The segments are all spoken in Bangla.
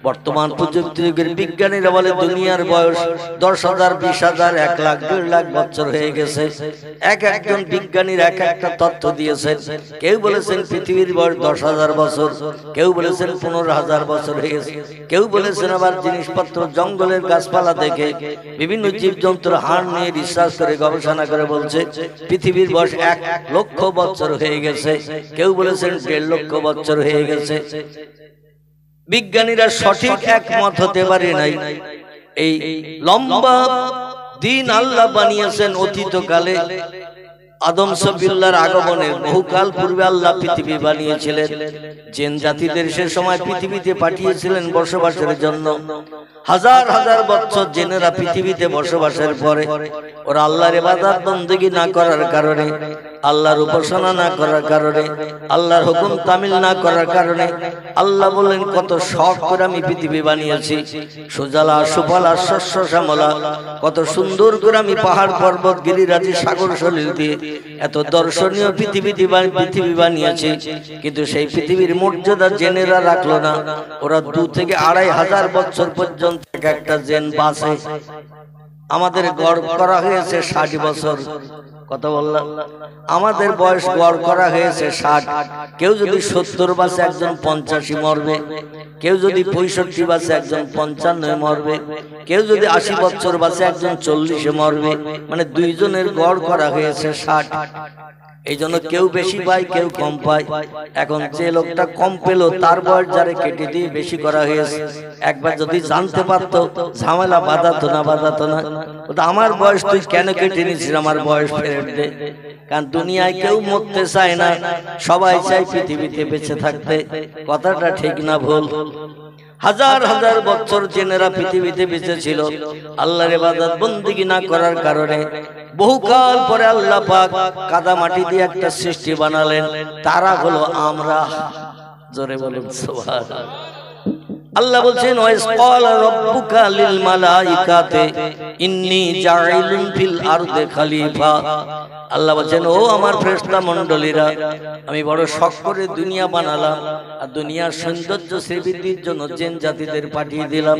বর্তমান প্রযুক্তি যুগের বিজ্ঞানীরা বলে দুনিয়ার বয়স 10,000, 20,000, 1 লাখ, 1.5 লাখ বছর হয়ে গেছে। একজন বিজ্ঞানীর একটা তথ্য দিয়েছেন। কেউ বলেছেন পৃথিবীর বয়স 10,000 বছর, কেউ বলেছেন 15,000 বছর হয়ে গেছে, কেউ বলেছেন আবার জিনিসপত্র জঙ্গলের গাছপালা থেকে বিভিন্ন জীবজন্তুর হাড় নিয়ে রিসার্চ করে গবেষণা করে বলছে পৃথিবীর বয়স 1 লক্ষ বছর হয়ে গেছে, কেউ বলেছেন 1.5 লক্ষ বছর হয়ে গেছে। বিজ্ঞানীরা সঠিক একমত হতে পারে নাই। এই লম্বা দিন আল্লাহ বানিয়েছেন অতীতকালে। আদম সফিউল্লাহর আগমনের বহুকাল পূর্বে আল্লাহ পৃথিবী বানিয়েছিলেন। জিন জাতিদের সে সময় পৃথিবীতে পাঠিয়েছিলেন বসবাসের জন্য। হাজার হাজার বছর জিনেরা পৃথিবীতে বসবাসের পরে ওরা আল্লাহর ইবাদত বন্দেগী না করার কারণে, আল্লাহর উপাসনা না করার কারণে, আল্লাহর হুকুম তামিল না করার কারণে আল্লাহ বলেন কত শখ করে আমি পৃথিবী বানিয়েছি, সুজলা সুফলা শস্য শ্যামলা, কত সুন্দর করে আমি পাহাড় পর্বত গিরিরাজি সাগর সলিল দিয়ে এত দর্শনীয় পৃথিবী বানিয়েছি। কিন্তু সেই পৃথিবীর মর্যাদা জেনেরা রাখলো না। ওরা 2 থেকে 2,500 বছর পর্যন্ত একটা জেন বাঁচে। আমাদের গড় করা হয়েছে 60 বছর। কত বললাম? আমাদের বয়স গড় করা হয়েছে 60। কেউ যদি 70 বাঁচে একজন 85 মরবে, কেউ যদি 65 বাঁচে একজন 55 মরবে, কেউ যদি 80 বছর বাঁচে একজন 40 মরবে। মানে 2 জনের গড় করা হয়েছে 60। এই জন্য কেউ বেশি পায়, কেউ কম পায়। এখন যে লোকটা কম পেল তার বয়স যারে কেটে দিয়ে বেশি করা হয়েছে। একবার যদি জানতে পারতো ঝামেলা বাঁধাতো না। আমার বয়স তুই কেন কেটে নিয়েছিস, আমার বয়স ফেরত দে। কারণ দুনিয়ায় কেউ মরতে চায় না, সবাই চায় পৃথিবীতে বেঁচে থাকতে। কথাটা ঠিক না ভুল? হাজার হাজার বছর জেনেরা পৃথিবীতে বেঁচে ছিল আল্লাহর ইবাদত বন্দেগী না করার কারণে। বহুকাল পরে আল্লাহ পাক কাদা মাটি দিয়ে একটা সৃষ্টি বানালেন, তারা হলো আমরা। জোরে বলুন সুবহানাল্লাহ। আল্লাহ বলছেন ওয়াইস ক্বালা রাব্বুকা লিল মালাইকাতি ইন্নী জাইলুন ফিল আরদি খলিফা। আল্লাহ বলছেন ও আমার ফেরেশতা মণ্ডলীরা, আমি বড় শখ করে দুনিয়া বানালাম আর দুনিয়ার সৌন্দর্য শ্রীবৃদ্ধির জন্য জিন জাতিদের পাঠিয়ে দিলাম।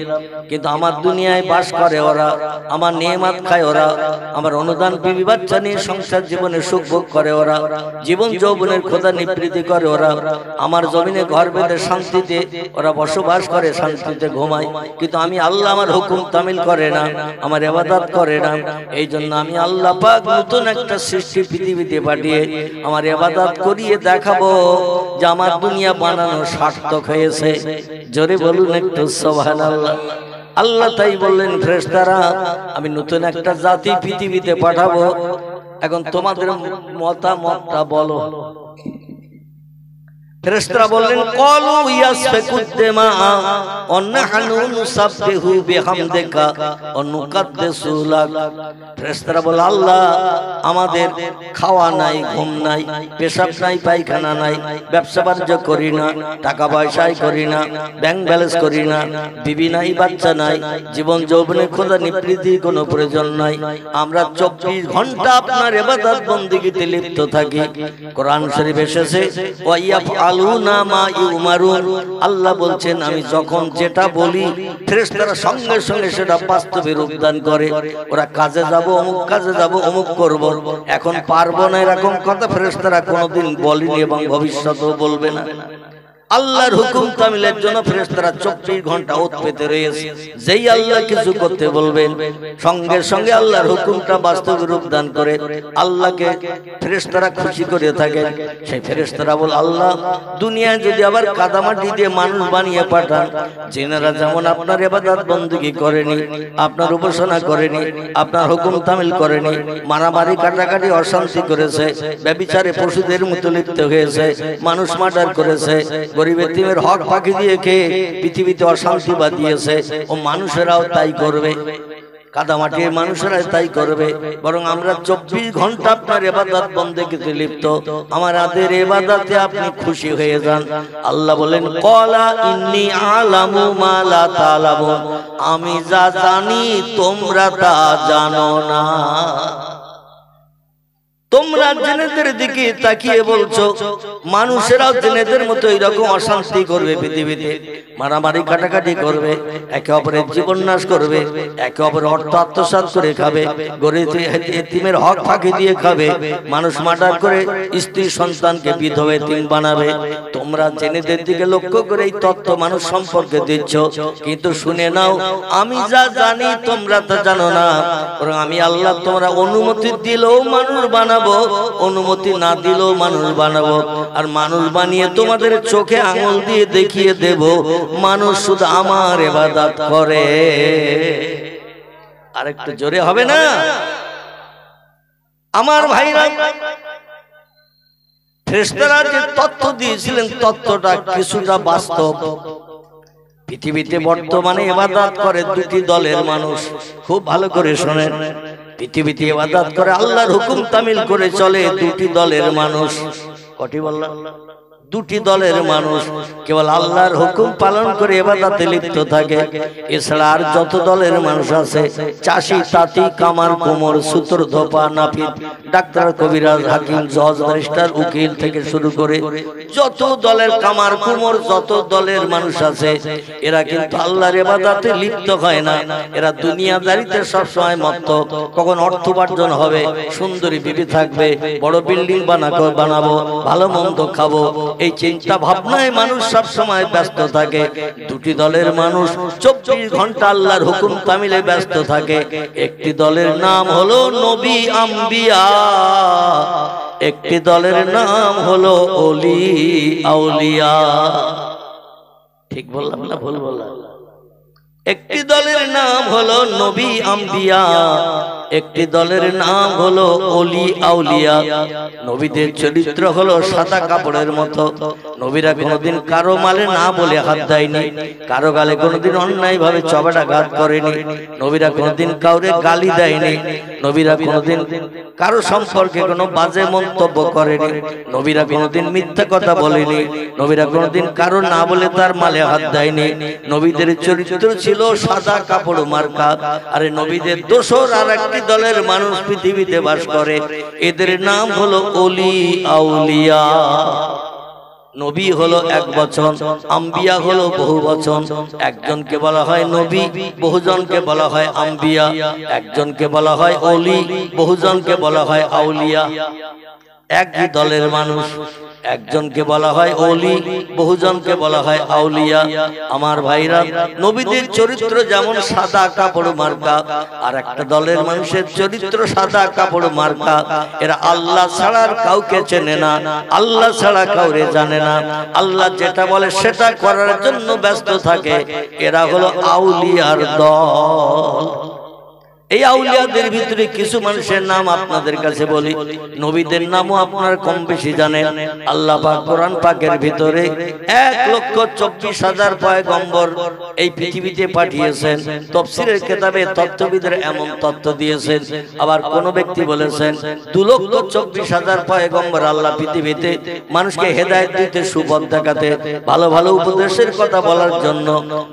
কিন্তু আমার দুনিয়ায় বাস করে ওরা, আমার নেয়ামত খায় ওরা, আমার অনুদান বিবি বাচ্চা নিয়ে সংসার জীবনে সুখ ভোগ করে ওরা, জীবন যৌবনের খোদা নিবৃত্তি করে ওরা, আমার জমিনে ঘর বেঁধে শান্তিতে ওরা বসবাস করে, শান্তিতে ঘুমায়। কিন্তু আমি আল্লাহ আমার হুকুম তামিল করে না, আমার ইবাদত করে না। এই জন্য আমি আল্লাহ পাক নতুন একটা সৃষ্টি পৃথিবীতে পাঠিয়ে আমার ইবাদত করিয়ে দেখাবো যে আমার দুনিয়া বানানো সার্থক হয়েছে। জোরে বলুন একটু সুবহানাল্লাহ। আল্লাহ তাই বললেন ফেরেশতারা আমি নতুন একটা জাতি পৃথিবীতে পাঠাবো। এখন তোমাদের মতামতটা বলো। ফেরেশতারা বললেন ক্বালু ইয়াসফিকুদ দিমা ওয়া নাহনু নুসাব্বিহু বিহামদিকা ওয়া নুকাদ্দিসু লাক। ফেরেশতারা বলে আল্লাহ আমাদের খাওয়া নাই, ঘুম নাই, পেশাব নাই, পায়খানা নাই, ব্যবসা বাণিজ্য করি না, টাকা পয়সাই করি না, ব্যাংক ব্যালেন্স করি না, বিবি নাই, বাচ্চা নাই, জীবন যৌবনে খোদা নিবৃত্তি কোনো প্রয়োজন নাই। আমরা 24 ঘন্টা আপনার ইবাদত বন্দেগীতে লিপ্ত থাকি। কোরআন শরীফ এসেছে ওয়া আল্লাহ বলছেন আমি যখন যেটা বলি ফেরেশতারা সঙ্গে সঙ্গে সেটা বাস্তবে রূপদান করে। ওরা কাজে যাব, অমুক কাজে যাব, অমুক করব, এখন পারবো না এরকম কথা ফেরেশতারা কোনোদিন বলেনি এবং ভবিষ্যতেও বলবে না। আল্লাহর হুকুম তামিলের জন্য ফেরেশতারা 24 ঘন্টা ওত পেতে রয়েছে। যেই আল্লাহ কিছু করতে বলবেন সঙ্গে সঙ্গে আল্লাহর হুকুমটা বাস্তব রূপ দান করে আল্লাহকে ফেরেশতারা খুশি করে থাকেন। সেই ফেরেশতারা বল আল্লাহ দুনিয়ায় যদি আবার কাদামাটি দিয়ে মানুষ বানিয়ে পাঠান, জিনেরা যেমন আপনার ইবাদত বন্দেগী করেনি, আপনার উপাসনা করেনি, আপনার হুকুম তামিল করেনি, মারামারি কাটাকাটি অশান্তি করেছে, ব্যভিচারে পশুদের মতো লিপ্ত হয়েছে, মানুষ মার্ডার করেছে, গরিব এতিমের হক ফাঁকি দিয়ে খেয়ে পৃথিবীতে অশান্তি বাঁধিয়েছে, ও মানুষেরাও তাই করবে। কাদামাটির মানুষেরা তাই করবে। বরং আমরা 24 ঘন্টা আপনার ইবাদত বন্দেগীতে লিপ্ত, আমাদের ইবাদতে আপনি খুশি হয়ে যান। আল্লাহ বলেন ক্বালা ইন্নী আ'লামু মা লা তা'লামুন, আমি যা জানি তোমরা তা জানো না। তোমরা জেনেদের দিকে তাকিয়ে বলছো মানুষেরাও জেনেদের মতো এরকম অশান্তি করবে, পৃথিবীতে মারামারি কাটাকাটি করবে, একে অপরের জীবন নাশ করবে, একে অপরের অর্থ আত্মসাৎ করে খাবে, গরিব এতিমের হক ফাঁকি দিয়ে খাবে, মানুষ মার্ডার করে স্ত্রী সন্তানকে বিধবা এতিম বানাবে। তোমরা জেনেদের দিকে লক্ষ্য করে এই তত্ত্ব মানুষ সম্পর্কে দিচ্ছ, কিন্তু শুনে নাও আমি যা জানি তোমরা তা জানো না। আমি আল্লাহ তোমরা অনুমতি দিলেও মানুষ বানাবো, অনুমতি না দিলেও মানুষ বানাবো, আর মানুষ বানিয়ে তোমাদের চোখে আঙুল দিয়ে দেখিয়ে দেব মানুষ শুধু আমার ইবাদত করে। আরেকটু জোরে হবে না? আমার ভাইরা, ফেরেশতারা যে তথ্য দিয়েছিলেন তথ্যটা কিছুটা বাস্তব। পৃথিবীতে বর্তমানে ইবাদত করে দুটি দলের মানুষ, খুব ভালো করে শোনেন। পৃথিবীতে ইবাদত করে আল্লাহর হুকুম তামিল করে চলে দুটি দলের মানুষ। কটি বললাম? দুটি দলের মানুষ কেবল আল্লাহর হুকুম পালন করে ইবাদতে লিপ্ত থাকে। এছাড়া আর যত দলের মানুষ আছে, চাষি তাঁতি কামার কুমোর সূত্র ধোপা নাপিত ডাক্তার কবিরাজ হাকিম জজ ব্যারিস্টার উকিল থেকে শুরু করে যত দলের কামার কুমোর যত দলের মানুষ আছে, এরা কিন্তু আল্লাহর ইবাদতে লিপ্ত হয় না। এরা দুনিয়াদারিতে সবসময় মত্ত। কখন অর্থ উপার্জন হবে, সুন্দরী বিবি থাকবে, বড় বিল্ডিং বানাবো, ভালো মন্দ খাবো, এই চিন্তা ভাবনায় মানুষ সব সময় ব্যস্ত থাকে। দুটি দলের মানুষ 24 ঘন্টা আল্লাহর হুকুম তামিলে ব্যস্ত থাকে। একটি দলের নাম হলো নবী আম্বিয়া, একটি দলের নাম হলো ওলি আউলিয়া। ঠিক বললাম না ভুল বললাম? একটি দলের নাম হলো নবী আম্বিয়া, একটি দলের নাম হলো ওলি আউলিয়া। নবীদের চরিত্র হলো সাদা কাপড়ের মতো। নবীরা কোনোদিন কারো মালে না বলে হাত দেয়নি, কারো গালে কোনোদিন অন্যায় ভাবে চবাটাঘাত করেনি, নবীরা কোনোদিন কাউরে গালি দেয়নি, নবীরা কোনোদিন কারো সম্পর্কে কোনো বাজে মন্তব্য করেনি, নবীরা কোনোদিন মিথ্যা কথা বলেনি, নবীরা কোনোদিন কারো না বলে তার মালে হাত দেয়নি। নবীদের চরিত্র ছিল সাদা কাপড় মার্কা। আরে নবীদের দোসর আর একটি দলের মানুষ পৃথিবীতে বাস করে, এদের নাম হলো ওলি আউলিয়া। নবী হলো এক বচন, আম্বিয়া হলো বহু বচন। একজনকে বলা হয় নবী, বহুজনকে বলা হয় আম্বিয়া। একজনকে বলা হয় ওলি, বহুজনকে বলা হয় আউলিয়া। একই দলের মানুষ, একজনকে বলা হয় ওলি, বহুজনকে বলা হয় আউলিয়া। আমার ভাইরা, নবীদের চরিত্র যেমন সাদা কাপড় মার্কা, আর একটা দলের মানুষের চরিত্র সাদা কাপড় মার্কা। এরা আল্লাহ ছাড়া কাউকে চেনে না, আল্লাহ ছাড়া কাউরে জানে না, আল্লাহ যেটা বলে সেটা করার জন্য ব্যস্ত থাকে। এরা হলো আউলিয়ার দল। এই আউলিয়াদের ভিতরে কিছু মানুষের নাম আপনাদের কাছে বলি, নবীদের নামও আপনারা কম বেশি জানেন। আল্লাহ পাক কোরআন পাকের ভিতরে 1,24,000 পয়গম্বর এই পৃথিবীতে পাঠিয়েছেন। তাফসীরের কিতাবে তত্ত্ববিদরা এমন তত্ত্ব দিয়েছেন। আবার কোন ব্যক্তি বলেছেন 2,24,000 পয়গম্বর আল্লাহ পৃথিবীতে মানুষকে হেদায়েত দিতে, সুপথ দেখাতে, ভালো ভালো উপদেশের কথা বলার জন্য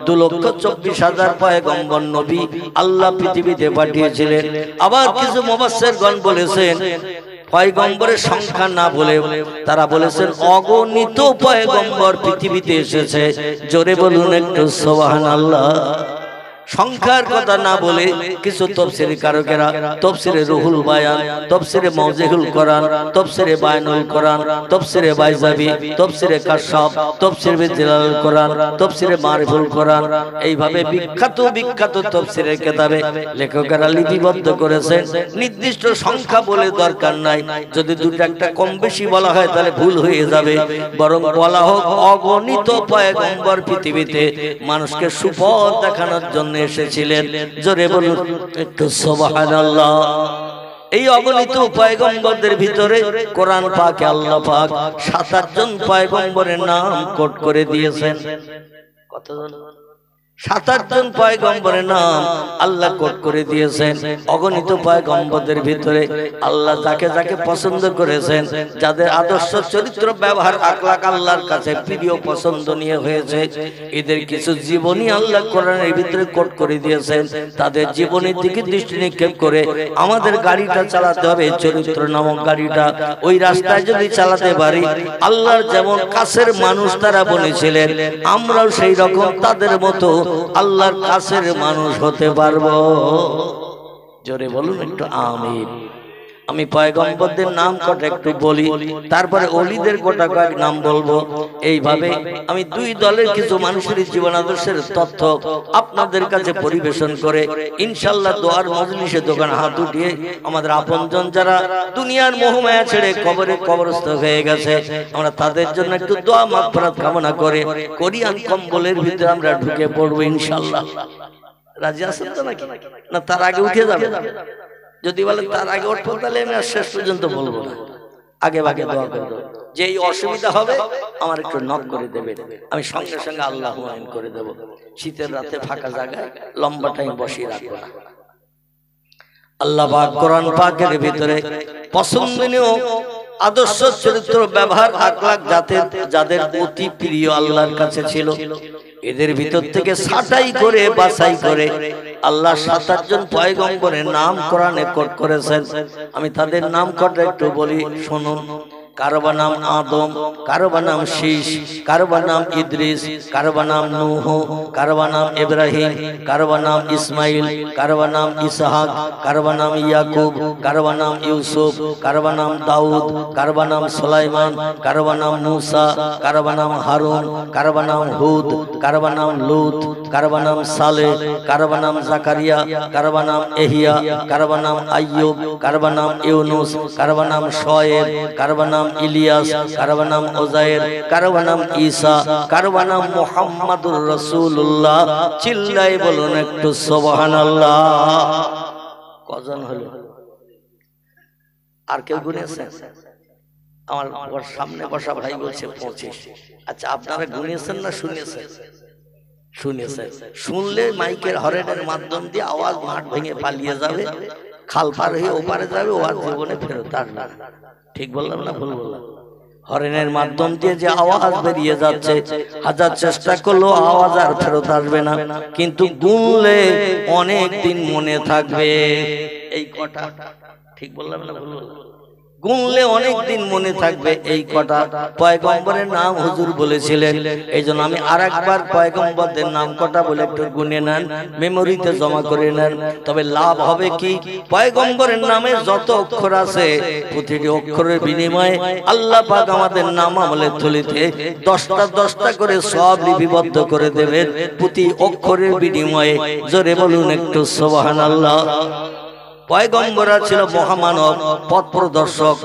2,24,000 পয়গম্বর নবী আল্লাহ পৃথিবীতে পাঠিয়েছিলেন। আবার কিছু মুফাসসিরগণ বলেছেন পয়গম্বরের সংখ্যা না বলে তারা বলেছেন অগণিত পয়গম্বর পৃথিবীতে এসেছে। জোরে বলুন একটু সুবহানাল্লাহ। সংখ্যার কথা না বলে কিছু তাফসীর কারকেরা তাফসীরে রুহুল বায়ান, তাফসীরে মাওজিহুল কোরআন, তাফসীরে বায়ানুল কোরআন, তাফসীরে বাইজাবি, তাফসীরে কাশফ, তাফসীরে বিজলাল কোরআন, তাফসীরে মারিফুল কোরআন, এইভাবে বিখ্যাত বিখ্যাত তাফসীরের কিতাবে লেখকেরা লিপিবদ্ধ করেছেন। নির্দিষ্ট সংখ্যা বলে দরকার নাই, যদি দুটো একটা কম বেশি বলা হয় তাহলে ভুল হয়ে যাবে। বরং বলা হোক অগণিত পয়গম্বর পৃথিবীতে মানুষকে সুপথ দেখানোর জন্য এসেছিলেন। জোরে বলুন একটু সুবহানাল্লাহ। এই অগণিত পয়গম্বরদের ভিতরে কোরআন পাকে আল্লাহ পাক 7 জন পয়গম্বরের নাম কোট করে দিয়েছেন। কতজন? 7-8 জন পয়গম্বরের নাম আল্লাহ কোট করে দিয়েছেন। অগণিত পয়গম্বরদের ভিতরে আল্লাহ যাকে যাকে পছন্দ করেছেন, যাদের আদর্শ চরিত্র ব্যবহার আকলাক আল্লাহর কাছে প্রিয় পছন্দনীয় হয়েছে, এদের কিছু জীবনী আল্লাহ কোরআনের ভিতরে কোট করে দিয়েছেন। তাদের জীবনের দিকে দৃষ্টি নিক্ষেপ করে আমাদের গাড়িটা চালাতে হবে, চরিত্র নামক গাড়িটা। ওই রাস্তায় যদি চালাতে পারি, আল্লাহর যেমন কাছের মানুষ তারা বলেছিলেন, আমরাও সেই রকম তাদের মতো আল্লাহর কাছের মানুষ হতে পারবো। জোরে বলুন একটু আমিন। আমি পয়গম্বরদের নাম কটা একটু বলি, তারপরে ওলিদের গোটা কয়েক নাম বলবো। এইভাবে আমি দুই দলের কিছু মানুষের জীবন আদর্শের তথ্য আপনাদের কাছে পরিবেশন করে ইনশাআল্লাহ দোয়ার মজলিসে দোকান হাত উঠিয়ে আমাদের আপনজন যারা দুনিয়ার মোহমায়া ছেড়ে কবরে কবরস্থ হয়ে গেছে, আমরা তাদের জন্য একটু দোয়া মাগফিরাত কামনা করে কোরিয়ান কম্বলের ভিতরে আমরা ঢুকে পড়বো ইনশাআল্লাহ। রাজি আছেন তো নাকি? না তার আগে উঠে যাবে? যদি বলে তার আগে উঠবো, তাহলে আমি আর শেষ পর্যন্ত বলবো না, আগে ভাগে দোয়া করবো। যে অসুবিধা হবে আমার একটু নক করে দেবে, আমি সঙ্গে সঙ্গে আল্লাহ হুমায়ুন করে দেবো। শীতের রাতে ফাঁকা জায়গায় লম্বা টাইম বসিয়ে রাখবো না। আল্লাহ পাক কোরআন পাকের ভিতরে পছন্দনীয় আদর্শ চরিত্র ব্যবহার আকলাক যাদের অতি প্রিয় আল্লাহর কাছে ছিল, এদের ভিতর থেকে ছাঁটাই করে বাছাই করে আল্লাহ 7-8 জন পয়গম্বরের নাম কোরআনে কোট করেছেন। আমি তাদের নাম কটা একটু বলি, শুনুন। কারো নাম আদম, কারো নাম শীষ, কারো নাম ইদ্রিস, কারো নাম নূহ, কারো নাম ইব্রাহিম, কারো নাম ইসমাইল, কারো নাম ইসহাক, কারো নাম ইয়াকুব, কারো নাম ইউসুফ, কারো নাম দাউদ, কারো নাম সুলাইমান, কারো নাম মূসা, কারো নাম হারুন, কারো নাম হুদ, কারো নাম লূত, কারো নাম সালেহ, কারো নাম জাকারিয়া, কারো নাম এহিয়া, কারো নাম আইয়ুব, কারো নাম ইউনুস, কারো নাম শোয়েব, কারো নাম ইলিয়াস, কারো নাম ওজায়ের, কারো নাম ঈসা, কারো নাম মুহাম্মাদুর রাসূলুল্লাহ। চিল্লাই বলুন একটু সুবহানাল্লাহ। কজন হলো? আর কেউ গুনেছেন? আমার সামনে বসা ভাই বলছে 25। আচ্ছা, আপনারা গুনেছেন না শুনেছেন? শুনেছেন। শুনলে মাইকের হরেনের মাধ্যম দিয়ে আওয়াজ মাঠ ভেঙে পালিয়ে যাবে, খাল পার হয়ে ওপারে যাবে, ও আর জীবনে ফেরত আসবে না। ঠিক বললাম না ভুল বললাম? হরেনের মাধ্যম দিয়ে যে আওয়াজ বেরিয়ে যাচ্ছে, হাজার চেষ্টা করলেও আওয়াজ আর ফেরত আসবে না, কিন্তু গুনলে অনেক দিন মনে থাকবে। এই কটা ঠিক বললাম না ভুল বললাম? গুনলে অনেক দিন মনে থাকবে। এই কটা পয়গম্বরের নাম হুজুর বলেছিলেন। এই জন্য আমি আরেকবার পয়গম্বরদের নাম কটা বলে একটু গুনে নেন, মেমোরিতে জমা করে নেন। তবে লাভ হবে কি, পয়গম্বরের নামে যত অক্ষর আছে প্রতিটি অক্ষরের বিনিময়ে আল্লাহ পাক আমাদের নাম আমলের থলিতে 10টা করে সব লিপিবদ্ধ করে দেবেন প্রতি অক্ষরের বিনিময়ে। জোরে বলুন একটু সুবহানাল্লাহ। পয়গম্বররা ছিল মহামানব, পথ প্রদর্শক।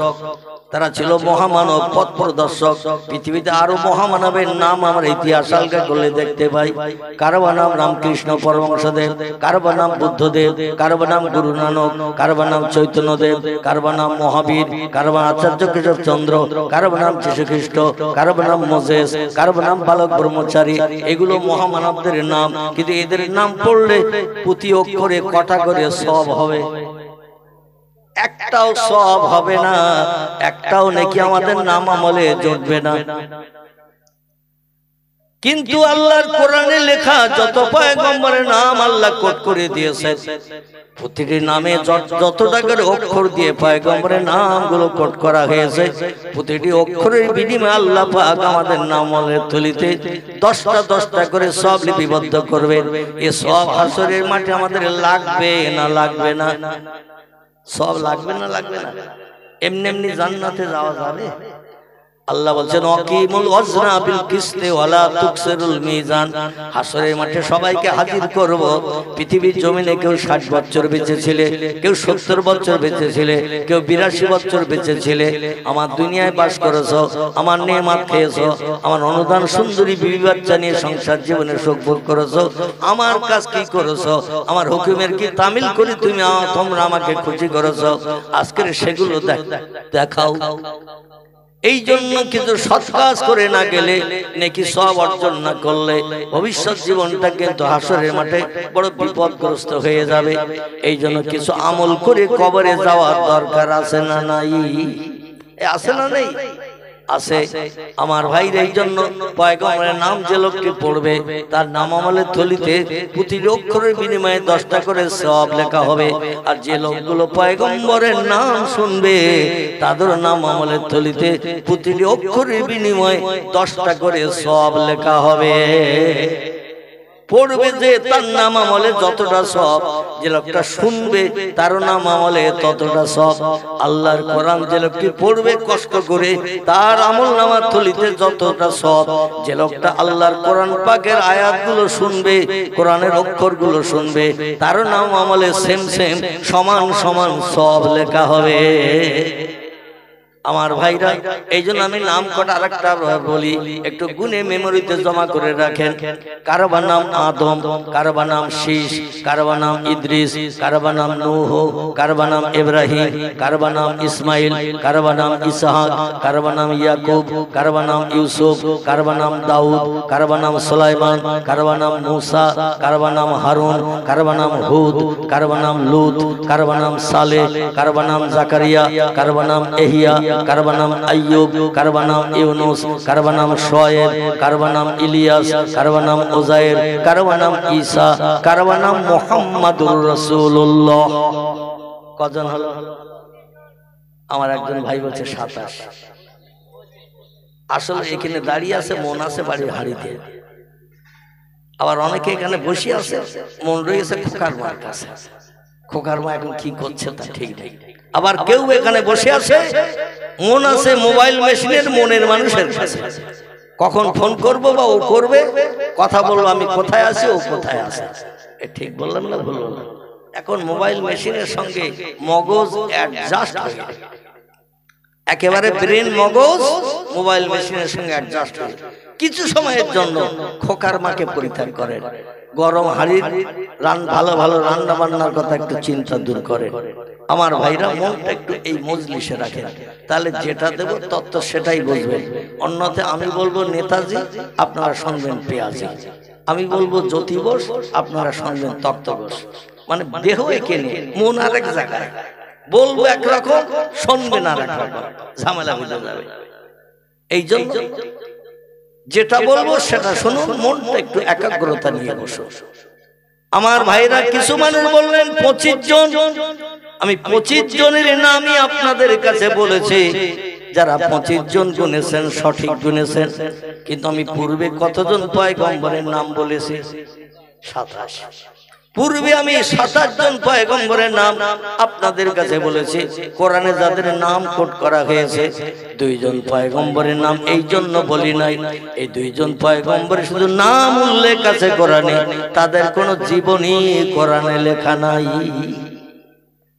তারা ছিল মহামানব, পথ প্রদর্শক। পৃথিবীতে আরো মহামানবের নাম আমরা ইতিহাস আলগা করলে দেখতে পাই। কারো নাম রামকৃষ্ণ পরমহংসদেব, কারো নাম বুদ্ধদেব, কারো নাম গুরু নানক, কারো নাম চৈতন্যদেব, কারো নাম মহাবীর, কারো নাম আচার্য কেশব চন্দ্র, কারো নাম যীশুখ্রিস্ট, কারো নাম মোজেস, কারো নাম বালক ব্রহ্মচারী। এগুলো মহামানবদের নাম, কিন্তু এদের নাম পড়লে প্রতি অক্ষরে কটা করে সব হবে? একটাও সব হবে না, একটাও নাকি আমাদের নাম আমলে জুটবে না। কিন্তু আল্লাহর কোরআনে লেখা যত পয়গম্বরের নাম আল্লাহ কোট করে দিয়েছেন, প্রতিটি নামে যতটা করে অক্ষর দিয়ে পয়গম্বরের নামগুলো কোট করা হয়েছে, প্রতিটি অক্ষরের বিনিময়ে আল্লাহ পাক আমাদের নাম আমলের থলিতে 10টা করে সব লিপিবদ্ধ করবেন। এ সব হাসরের মাঠে আমাদের লাগবে না লাগবে না? সব লাগবে না লাগবে না? এমনি এমনি জান্নাতে যাওয়া যাবে? আল্লাহ বলছেন ওয়াকিমুল ওয়াজনা বিল কিসতি ওয়ালা তুকসিরুল মিজান। হাসরের মাঠে সবাইকে হাজির করব। পৃথিবীর জমিনে কেউ 60 বছর বেঁচে ছিলে, কেউ 70 বছর বেঁচে ছিলে, কেউ 82 বছর বেঁচে ছিলে। আমার দুনিয়ায় বাস করেছো, আমার নেয়ামত খেয়েছো, আমার অনুদান সুন্দরী বিবি বাচ্চা নিয়ে সংসার জীবনে সুখ ভোগ করেছো। আমার কাজ কি করেছো? আমার হুকুমের কি তামিল করে তোমরা আমাকে খুশি করেছো? আজকের সেগুলো দেখাও। এই জন্য কিছু সৎ কাজ করে না গেলে নেকি সব অর্জন না করলে ভবিষ্যৎ জীবনটা কিন্তু হাসরের মাঠে বড় বিপদগ্রস্ত হয়ে যাবে। এই জন্য কিছু আমল করে কবরে যাওয়ার দরকার আছে না নাই? আছে না নেই? আছে। আমার ভাইর এই জন্য পয়গম্বরের নাম যে লোককে পড়বে তার নাম আমলের থলিতে প্রতিটি অক্ষরের বিনিময়ে 10টা করে সওয়াব লেখা হবে। আর যে লোকগুলো পয়গম্বরের নাম শুনবে তাদের নাম আমলের থলিতে প্রতিটি অক্ষরের বিনিময়ে 10টা করে সওয়াব লেখা হবে। পড়বে যে তার নাম আমলে যতটা সব, যে লোকটা শুনবে তার নাম আমলে ততটা সব। আল্লাহর কোরআন যে লোকটি পড়বে কষ্ট করে তার আমল নামার থলিতে যতটা সব। যে লোকটা আল্লাহর কোরআন পাকের আয়াতগুলো শুনবে, কোরআনের অক্ষরগুলো শুনবে, তার নাম আমলে সেম সেম সমান সমান সব লেখা হবে। আমার ভাইরা, এই জন্য আমি নাম কটা আরেকটা বলি, একটু গুনে মেমোরিতে জমা করে রাখেন। কারবা নাম আদম, কারবা নাম শীষ, কারবা নাম ইদ্রিস, কারবা নাম নূহ, কারবা নাম ইব্রাহিম, কারবা নাম ইসমাইল, কারবা নাম ইসহাক, কারবা নাম ইয়াকুব, কারবা নাম ইউসুফ, কারবা নাম দাউদ, কারবা নাম সুলাইমান, কারবা নাম মুসা, কারবা নাম হারুন, কারবা নাম হুদ, কারবা নাম লুত, কারবা নাম সালেহ, কারবা নাম জাকারিয়া, কারবা নাম এহিয়া, কারবা নাম আইয়ুব, কারবা নাম ইউনুস, কারবা নাম শোয়েব, কারবা নাম ইলিয়াস, কারবা নাম উজাইর, কারবা নাম ঈসা, কারবা নাম মুহাম্মাদুর রাসূলুল্লাহ। কজন হলো? আমার একজন ভাই বলছে 27। আসলে এখানে দাঁড়িয়ে আছে, মন আছে বাড়ির হাড়িতে। আবার অনেকে এখানে বসে আছে, মন রয়েছে খোকার মার কাছে। খোকার মা এখন কি করছে তা ঠিক নেই। আবার কেউ এখানে বসে আছে, মন আছে মোবাইল মেশিনের মনের মানুষের কাছে। কখন ফোন করব বা ও করবে, কথা বলবো আমি কোথায় আছি, ও কোথায় আছে। এ ঠিক বললাম না ভুল বললাম? এখন মোবাইল মেশিনের সঙ্গে মগজ অ্যাডজাস্ট হয়ে গেছে, একেবারে ব্রেন মগজ মোবাইল মেশিনের সঙ্গে অ্যাডজাস্ট হয়ে কিছু সময়ের জন্য খোকার মাকে পরিত্যাগ করেন। গরম হাড়ির ভালো ভালো রান্না বান্নার কথা একটু চিন্তা দূর করে। আমার ভাইরা মনটা একটু এই মজলিসে রাখেন, তাহলে যেটা দেব তত্ত্ব সেটাই বুঝবেন। অন্যতে আমি বলবো নেতাজি, আপনারা শুনবেন পেঁয়াজি। আমি বলবো জ্যোতি বোস, আপনারা শুনবেন তত্ত্ব বোস। মানে দেহ একে নিয়ে, মন আরেক জায়গায়। বলবো একরকম, শুনবেন আর একরকম, ঝামেলা বুঝে যাবে। এই জন্য যেটা বলবো সেটা শুনুন, মনটা একটু একাগ্রতা নিয়ে বসো। আমার ভাইরা কিছু মানুষ বললেন 25 জন। আমি 25 জনের নামই আপনাদের কাছে বলেছি। যারা 25 জন গুনেছেন সঠিক গুনেছেন, কিন্তু আমি পূর্বে কতজন পয়গম্বরের নাম বলেছি? 27। পূর্বে আমি 27 জন পয়গম্বরের নাম আপনাদের কাছে বলেছি। কোরআনে যাদের নাম কোট করা হয়েছে 2 জন পয়গম্বরের নাম এই জন্য বলি নাই, এই 2 জন পয়গম্বরের শুধু নাম উল্লেখ আছে কোরআনে, তাদের কোনো জীবনী কোরআনে লেখা নাই।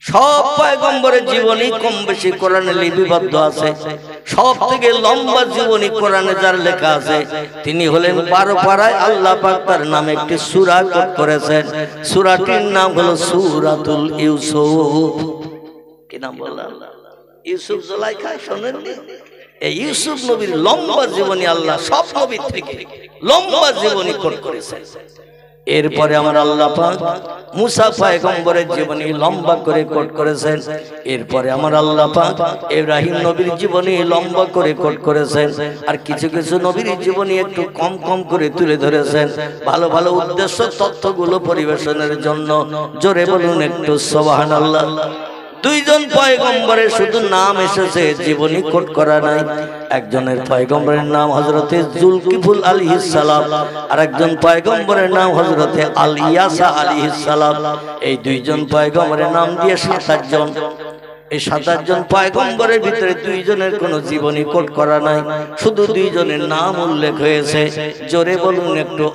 সব পয়গম্বরের জীবনী কম বেশি কোরআনে লিপিবদ্ধ আছে। সব থেকে লম্বা জীবনী কোরআনে যার লেখা আছে তিনি হলেন 12 পারায় আল্লাহ পাক তার নামে একটি সূরা কোট করেছেন। সূরাটির নাম হলো সূরাতুল ইউসুফ। কি নাম বললাম? ইউসুফ জুলাইখা। শুনেননি? এই ইউসুফ নবীর লম্বা জীবনী আল্লাহ সব নবীর থেকে লম্বা জীবনী কোট করেছেন। এরপরে আমার আল্লাহ পাক মুসা পয়গম্বরের জীবনী লম্বা করে কোট করেছেন। এরপরে আমার আল্লাহ পাক ইব্রাহিম নবীর জীবনী লম্বা করে কোট করেছেন। আর কিছু কিছু নবীর জীবনী একটু কম কম করে তুলে ধরেছেন, ভালো ভালো উদ্দেশ্য তথ্যগুলো পরিবেশনের জন্য। জোরে বলুন একটু সুবহানাল্লাহ। 2 জন পয়গম্বরের শুধু নাম এসেছে, জীবনী কোট করা নাই। একজনের পয়গম্বরের নাম হযরতে জুলকিফুল আলাইহিস সালাম, আর একজন পয়গম্বরের নাম হযরতে আলিয়াসা আলাইহিস সালাম। এই 2 জন পয়গম্বরের নাম দিয়ে 27 জন। এই 27 জন পয়গম্বরের ভিতরে 2 জনের কোনো জীবনী কোট করা নাই, শুধু 2 জনের নাম উল্লেখ হয়েছে। জোরে বলুন একটু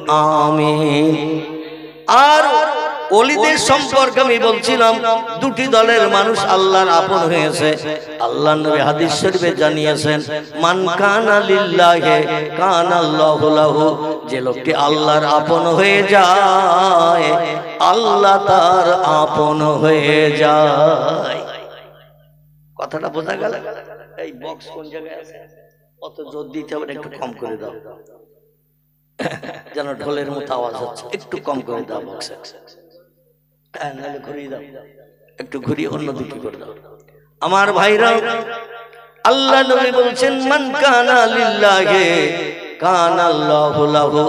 আমিন। আর ওলিদের সম্পর্কে আমি বলছিলাম, 2টি দলের মানুষ আল্লাহর আপন হয়েছে। আল্লাহর নবী হাদিস শরীফে জানিয়েছেন, মান কানা লিল্লাহি কানাল্লাহু লাহু। যে লোকটি আল্লাহর আপন হয়ে যায়, আল্লাহ তার আপন হয়ে যায়। কথাটা বোঝা গেল? এই বক্স কোন জায়গায় আছে? অত জোর দিতে হবে, একটু কম করে দাও, যেন ঢোলের মতো আওয়াজ হচ্ছে, একটু কম করে দাও বক্স। নাহলে ঘুরিয়ে দাও, একটু ঘুরিয়ে অন্যদিকে করে দাও। আমার ভাইরা, আল্লাহ নবী বলছেন, মান কানা লিল্লাহি কানা আল্লাহু লাহু।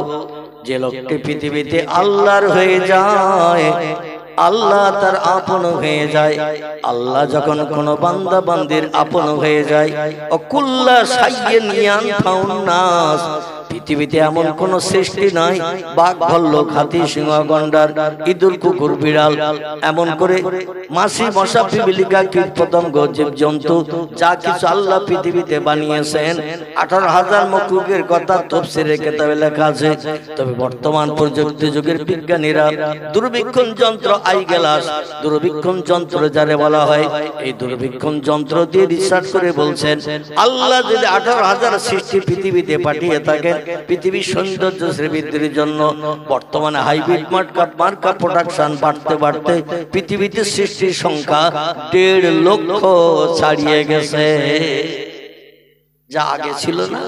যে লোকটি পৃথিবীতে আল্লাহর হয়ে যায়, আল্লাহ তার আপন হয়ে যায়। আল্লাহ যখন কোন বান্দা বান্দির আপন হয়ে যায়, ও কুল্লা শাইইন ইয়ানফাউন নাস, পৃথিবীতে এমন কোন সৃষ্টি নাই, বাঘ ভাল্লুক হাতি সিংহ গন্ডার ইঁদুর কুকুর বিড়াল, এমন করে মাছি মশা পিপিলিকা কীট পতঙ্গ জীব জন্তু যা কিছু আল্লাহ পৃথিবীতে বানিয়েছেন, 18,000 মখলুকের কথা তাফসীরে কিতাবে লেখা আছে। তবে বর্তমান প্রযুক্তি যুগের বিজ্ঞানীরা দূরবীক্ষণ যন্ত্র আই গ্লাস, দূরবীক্ষণ যন্ত্র যারে বলা হয়, এই দূরবীক্ষণ যন্ত্র দিয়ে রিসার্চ করে বলছেন, আল্লাহ যদি 18,000 সৃষ্টি পৃথিবীতে পাঠিয়ে থাকেন পৃথিবীর সৌন্দর্য শ্রীবৃদ্ধির জন্য, বর্তমানে হাইব্রিড মার্কা প্রোডাকশন বাড়তে বাড়তে পৃথিবীতে সৃষ্টির সংখ্যা 1.5 লক্ষ ছাড়িয়ে গেছে। যা আগে ছিল না,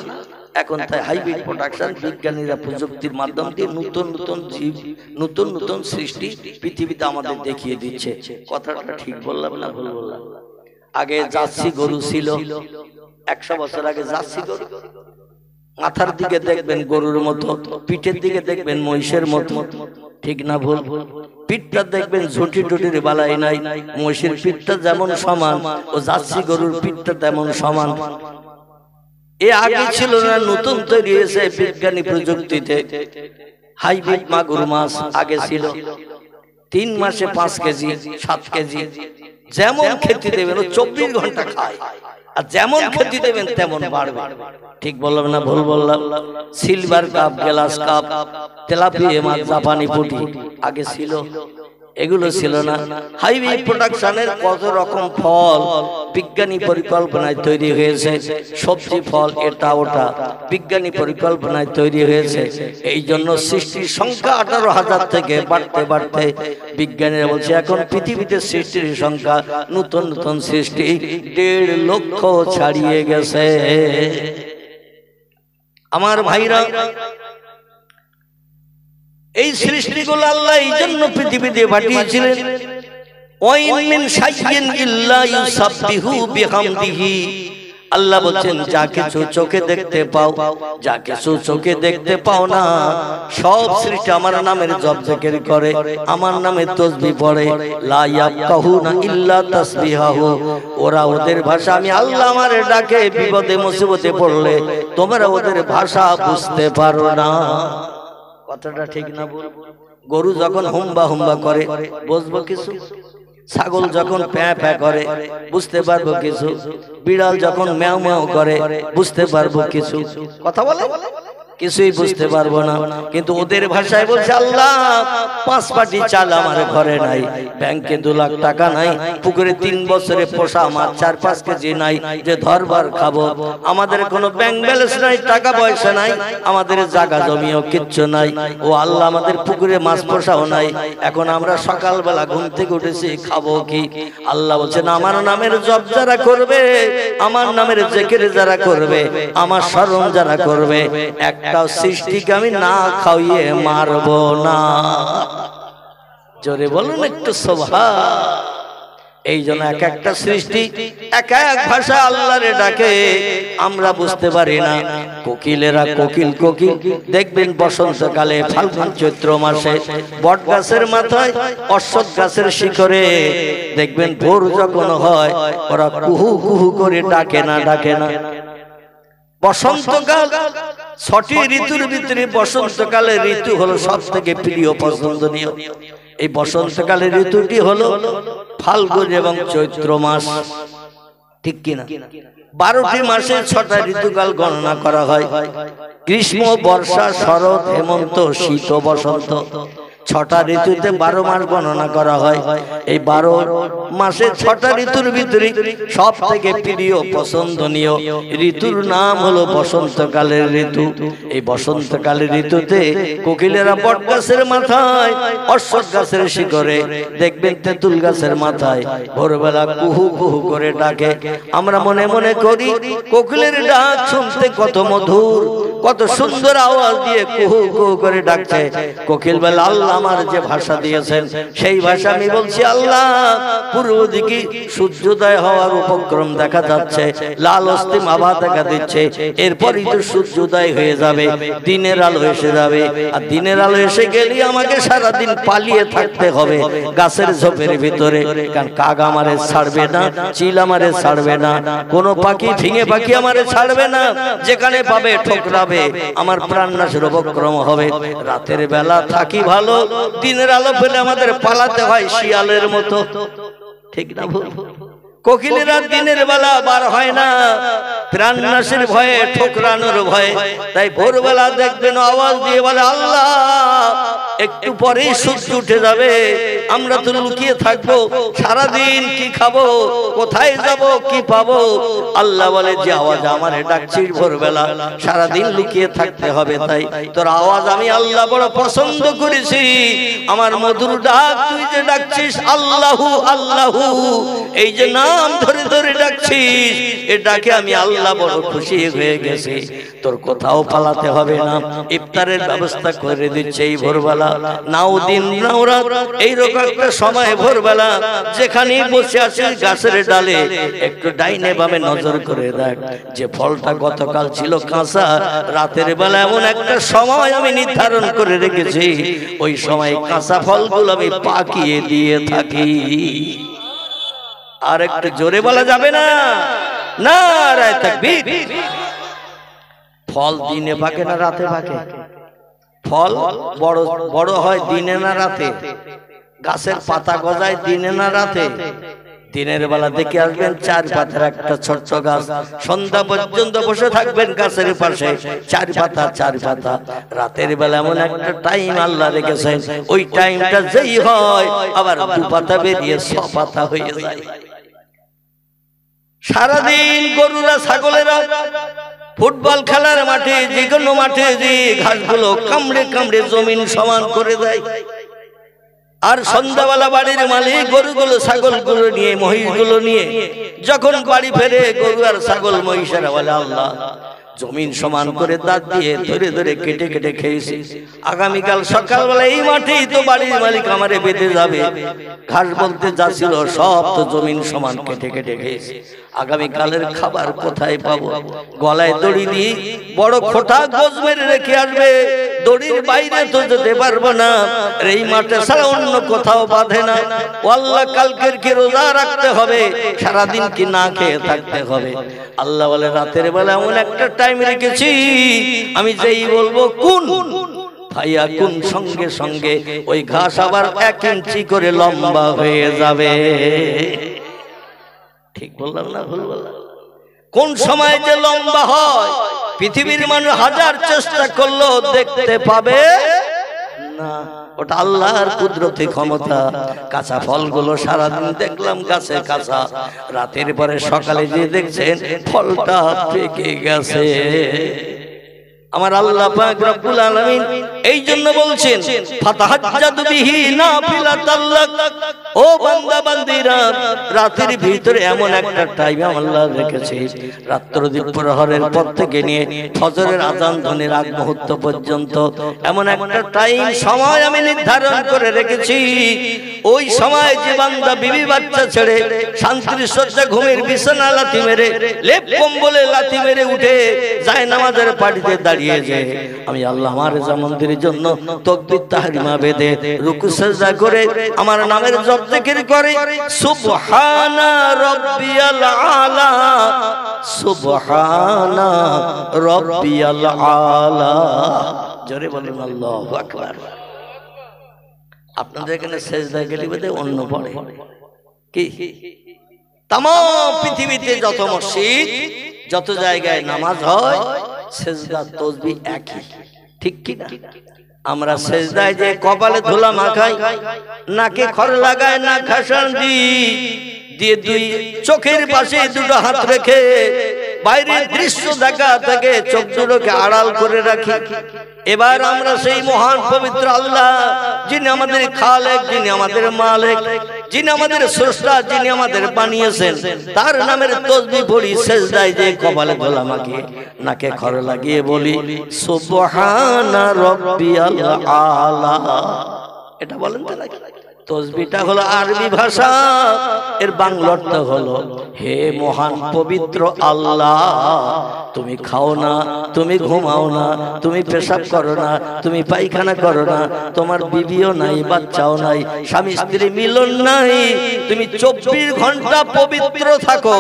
এখন তাই হাইব্রিড প্রোডাকশন, বিজ্ঞানীরা প্রযুক্তির মাধ্যম দিয়ে নতুন নতুন জীব, নতুন নতুন সৃষ্টি পৃথিবীতে আমাদের দেখিয়ে দিচ্ছে। কথাটা ঠিক বললাম না ভুল বললাম? আগে জার্সি গরু ছিল, 100 বছর আগে জার্সি গরু, মাথার দিকে দেখবেন গরুর মতো, পিঠের দিকে দেখবেন মহিষের মতো, ঠিক না ভুল? পিঠটা দেখবেন ঝুঁটি টুটির বালাই নাই, মহিষের পিঠটা যেমন সমান ও জার্সি গরুর পিঠটা তেমন সমান। এ আগে ছিল না, নতুন তৈরি হয়েছে বিজ্ঞানী প্রযুক্তিতে। হাইব্রিড মাগুর মাছ আগে ছিল 3 মাসে 5 কেজি 7 কেজি, যেমন খেতে দেবেন ও 24 ঘন্টা খায়, আর যেমন খেতে দেবেন তেমন বাড়বে। ঠিক বললাম না ভুল বললাম? Silver cup, glass cup, tilapia মাছ, জাপানি পুঁটি আগে ছিল, এগুলো ছিল না। হাইব্রিড প্রোডাকশনের কত রকম ফল বিজ্ঞানী পরিকল্পনায় তৈরি হয়েছে, সবজি ফল এটা ওটা বিজ্ঞানী পরিকল্পনায় তৈরি হয়েছে। এই জন্য সৃষ্টির সংখ্যা 18,000 থেকে বাড়তে বাড়তে বিজ্ঞানীরা বলছে এখন পৃথিবীতে সৃষ্টির সংখ্যা নতুন নতুন সৃষ্টি 1.5 লক্ষ ছাড়িয়ে গেছে। আমার ভাইরা, এই সৃষ্টিগুলো আল্লাহ এই জন্য পৃথিবীতে পাঠিয়েছিলেন, ওয়াইন মিন শাইইন ইল্লা ইউসাব্বিহু বিহামদিহি। আল্লাহ বলেন যা কিছু চোখে দেখতে পাও, যা কিছু চোখে দেখতে পাও না, সব সৃষ্টি আমার নামের জপ জিকির করে, আমার নামে তাসবিহ পড়ে। লা ইয়াফকাহুনা ইল্লা তাসবিহাহু, ওরা ওদের ভাষা, আমি আল্লাহ আমারে ডাকে বিপদে মুসিবতে পড়লে তোমরা ওদের ভাষা বুঝতে পারো না। কথাটা ঠিক না বল? গরু যখন হুম্বা হুম্বা করে বুঝবো কিছু, ছাগল যখন প্যাঁ প্যাঁ করে বুঝতে পারবো কিছু, বিড়াল যখন ম্যাও ম্যাও করে বুঝতে পারবো কিছু, কথা বলে কিছুই বুঝতে পারবো না। কিন্তু ওদের ভাষায় বলছে আল্লাহ 5 পাটি চাল আমার ঘরে নাই, ব্যাংকে 2 লাখ টাকা নাই, পুকুরে 3 বছরে পোষা মাছ 4-5 কেজি নাই যে ধরবার খাবো, আমাদের কোনো ব্যাংক ব্যালেন্স নাই, টাকা পয়সা নাই, আমাদের জায়গা জমিও কিচ্ছু নাই। ও আল্লাহ আমাদের পুকুরে মাছ পোষাও নাই, এখন আমরা সকালবেলা ঘুম থেকে উঠেছি খাবো কি? আল্লাহ বলছেন আমার নামের জপ যারা করবে, আমার নামের জিকির যারা করবে, আমার স্মরণ যারা করবে, একটা সৃষ্টিকে আমি না খাইয়ে মারবো না। জোরে বলুন একটু সুবহান। এই জন্য এক একটা সৃষ্টি এক এক ভাষা আল্লাহরে ডাকে, আমরা বুঝতে পারি না। কোকিলেরা কোকিল কোকিল দেখবেন বসন্তকালে ফাল্গুন চৈত্র মাসে বট গাছের মাথায়, অশ্বত্থ গাছের শিখরে দেখবেন ভোর যখন হয় ওরা কুহু কুহু করে ডাকে না, ডাকে না। বসন্তকাল 6টি ঋতুর ভিতরে বসন্তকালের ঋতু হলো সব থেকে প্রিয় পছন্দনীয়। এই বসন্তকালের ঋতুটি হলো ফাল্গুন এবং চৈত্র মাস, ঠিক কিনা? 12টি মাসে 6টা ঋতুকাল গণনা করা হয়, গ্রীষ্ম, বর্ষা, শরৎ, হেমন্ত, শীত ও বসন্ত। ছটা ঋতুতে 12 মাস গণনা করা হয়। এই 12 মাসে 6টা ঋতুর ভিতরে সব থেকে প্রিয় পছন্দনীয় ঋতুর নাম হলো বসন্তকালের ঋতু। এই বসন্তকালের ঋতুতে কোকিলেরা বট গাছের মাথায়, অশ্বত্থ গাছের শিখরে, দেখবেন তেঁতুল গাছের মাথায় ভোরবেলা কুহু কুহু করে ডাকে। আমরা মনে মনে করি কোকিলের ডাক শুনতে কত মধুর, কত সুন্দর আওয়াজ দিয়ে কুহু কুহু করে ডাকছে। কোকিল বলে আল্লাহ আমার যে ভাষা দিয়েছেন সেই ভাষা আমি বলছি আল্লাহ। পূর্ব দিকে সূর্যোদয় হওয়ার উপক্রম দেখা যাচ্ছে, লাল অস্তিম আভা দেখা দিচ্ছে, এরপরই তো সূর্যোদয় হয়ে যাবে, দিনের আলো এসে যাবে। আর দিনের আলো এসে গেলে আমাকে সারাদিন পালিয়ে থাকতে হবে গাছের ঝোপের ভিতরে, কারণ কাক আমারে ছাড়বে না, চিল আমারে ছাড়বে না, কোন পাখি ফিঙে পাখি আমারে ছাড়বে না, যেখানে পাবে ঠোকরাবে, আমার প্রাণনাশের উপক্রম হবে। রাতের বেলা থাকি ভালো, দিনের আলো পেলে আমাদের পালাতে হয় শিয়ালের মতো, ঠিক না ভুল? কোকিলেরা দিনের বেলা বার হয় না, প্রাণনাশের ভয়ে, ঠোকরানোর ভয়ে। তাই ভোরবেলা দেখবেন আওয়াজ দিয়ে বলে আল্লাহ একটু পরেই সূর্য উঠে যাবে, আমরা তো লুকিয়ে থাকবো, সারাদিন কি খাবো, কোথায় যাব, কি পাবো? আল্লাহ বলে যে আওয়াজ আমারে ডাকছিস ভোরবেলা, সারাদিন লুকিয়ে থাকতে হবে, তাই তোর আওয়াজ আমি আল্লাহ বড় পছন্দ করেছি। আমার মধুর ডাক তুই যে ডাকছিস আল্লাহু আল্লাহু, এই যে নাম ধরে ধরে ডাকছিস, এ ডাকে আমি আল্লাহ বড় খুশি হয়ে গেছি। তোর কোথাও পালাতে হবে না, ইফতারের ব্যবস্থা করে দিচ্ছে এই ভোরবেলা। নাও দিন নাও রাত, এইরকম একটা সময় ভোরবেলা যেখানে বসে আছিস গাছের ডালে, একটু ডাইনে বামে নজর করে দেখ, যে ফলটা গতকাল ছিল কাঁচা, রাতের বেলা এমন একটা সময় আমি নির্ধারণ করে রেখেছি, ওই সময় কাঁচা ফলগুলো আমি পাকিয়ে দিয়ে থাকি। আর একটু জোরে বলা যাবে না? নারায়ে তাকবীর। ফল দিনে পাকে না রাতে পাকে? ফল বড় বড় হয় দিনে না রাতে? গাছের পাতা গজায় দিনে না রাতে? দিনের বেলা দেখে আসবেন 4 পাতার একটা ছোট্ট গাছ, সন্ধ্যা পর্যন্ত বসে থাকবেন গাছের পাশে, 4 পাতা 4 পাতা। রাতের বেলা এমন একটা টাইম আল্লাহ রেখেছেন, ওই টাইমটা যেই হয় আবার 2 পাতা বেরিয়ে 6 পাতা হয়ে যায়। সারাদিন গরুরা ছাগলেরা ফুটবল খেলার মাঠে, যে কোনো মাঠে যে ঘাসগুলো কামড়ে কামড়ে জমিন সমান করে দেয়। আর সন্ধ্যাবেলা বাড়ির মালিক গরুগুলো ছাগলগুলো নিয়ে, মহিষগুলো নিয়ে যখন বাড়ি ফেরে, গরু আর ছাগল মহিষেরা বলে আল্লাহ জমিন সমান করে দাঁত দিয়ে ধরে ধরে কেটে কেটে খেয়েছি, আগামীকাল সকালবেলা এই মাঠেই তো বাড়ির মালিক আমারে বেঁধে যাবে। ঘাস বলতে যা ছিল সব তো জমিন সমান কেটে কেটে খেয়েছি, আগামীকালের খাবার কোথায় পাবো? গলায় দড়ি দিয়ে বড় খোটা গোজ মেরে রেখে আসবে, দড়ির বাইরে তো যেতে পারবো না, এই মাঠে ছাড়া অন্য কোথাও বাঁধে না। আল্লাহ কালকের কি রোজা রাখতে হবে, সারাদিন কি না খেয়ে থাকতে হবে? আল্লাহ বলে রাতের বেলা এমন একটা টাইম রেখেছি, আমি যেই বলবো কোন ভাইয়া কোন, সঙ্গে সঙ্গে ওই ঘাস আবার 1 ইঞ্চি করে লম্বা হয়ে যাবে। ঠিক বললাম না ভুল বললাম? কোন সময় যে লম্বা হয় পৃথিবীর মানুষ হাজার চেষ্টা করলেও দেখতে পাবে না, ওটা আল্লাহর কুদরতি ক্ষমতা। কাঁচা ফলগুলো সারাদিন দেখলাম গাছে কাঁচা, রাতের পরে সকালে যে দেখছেন ফলটা পেকে গেছে। আমার আল্লাহ পাক রব্বুল আলামিন এই জন্য বলছেন ফাতাহাজ্জাদু বিহি নাফিলাতাল লাক, ও বান্দা বান্দীরা রাতের ভিতরে এমন একটা টাইম আল্লাহ রেখেছে, রাত্র প্রহরের পর থেকে নিয়ে ফজরের আযান ধ্বনির আগ মুহূর্ত পর্যন্ত এমন একটা টাইম সময় আমি নির্ধারণ করে রেখেছি। ওই সময় যে বান্দা বিবি বাচ্চা ছেড়ে শান্তির সজ্জা ঘুমের বিছানা লাথি মেরে, লেপ কম্বলে লাথি মেরে উঠে যায় নামাজের পাটিতে দাঁড়িয়ে যায়, আমি আল্লাহ আমার জামন্দির জন্য তাকবীর তাহরিমা বেঁধে রুকু সিজদা করে আমার নামের জপ জিকির করে, সুবহানা রাব্বিয়াল আলা, সুবহানা রাব্বিয়াল আলা। জোরে বলেন আল্লাহু আকবার। আপনাদের এখানে সিজদা গেলে বেদে অন্য পড়ে কি? তাম পৃথিবীতে যত মসজিদ, যত জায়গায় নামাজ হয়, সিজদা তাসবিহ একই, ঠিক কি না? আমরা সেজদায় যে কপালে ধুলা মাখাই, নাকে খড় লাগায়, না খাসান দিয়ে দুই চোখের পাশে দুটো হাত রেখে বাইরের দৃশ্য দেখা থেকে চোখ দুটোকে আড়াল করে রাখি। এবার আমরা সেই মহান পবিত্র আল্লাহ, যিনি আমাদের খালেক, যিনি আমাদের মালিক, যিনি আমাদের স্রষ্টা, যিনি আমাদের বানিয়েছেন, তার নামের তাসবিহ পড়ি সেজদায় যে কপালে ধুলা মাখিয়ে নাকে খড় লাগিয়ে বলি সুবহানা রাব্বিয়াল আলা। এটা বলেন তো নাকি? তাসবিহটা হলো আরবি ভাষা, এর বাংলা অর্থ হলো হে মহান পবিত্র আল্লাহ, তুমি খাও না, তুমি ঘুমাও না, তুমি পেশাব করো না, তুমি পায়খানা করো না, তোমার বিবিও নাই, বাচ্চাও নাই, স্বামী স্ত্রী মিলন নাই, তুমি 24 ঘন্টা পবিত্র থাকো,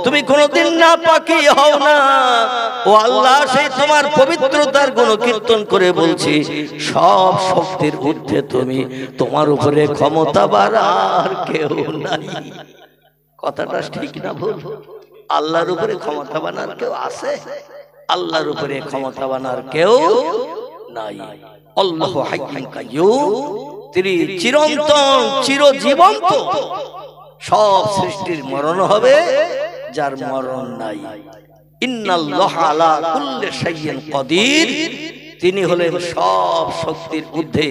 তুমি কোনোদিন না পাকি হও না। ও আল্লাহ, সেই তোমার পবিত্রতার গুণকীর্তন করে বলছি, সব শক্তির ঊর্ধ্বে তুমি, তোমার উপরে ক্ষমতা বাড়ার কেউ নাই। কথাটা ঠিক না ভুল? আল্লাহর উপরে ক্ষমতা বানার কেউ আছে? আল্লাহর উপরে ক্ষমতা বানার কেউ নাই। আল্লাহু হাইয়্যুন কাইয়্যুম, তিনি চিরন্তন, চিরজীবন্ত। সব সৃষ্টির মরণ হবে, যার মরণ নাই। ইন্নাল্লাহা আলা কুল্লি শাইইন কাদির, তিনি হলেন সব শক্তির ঊর্ধ্বে।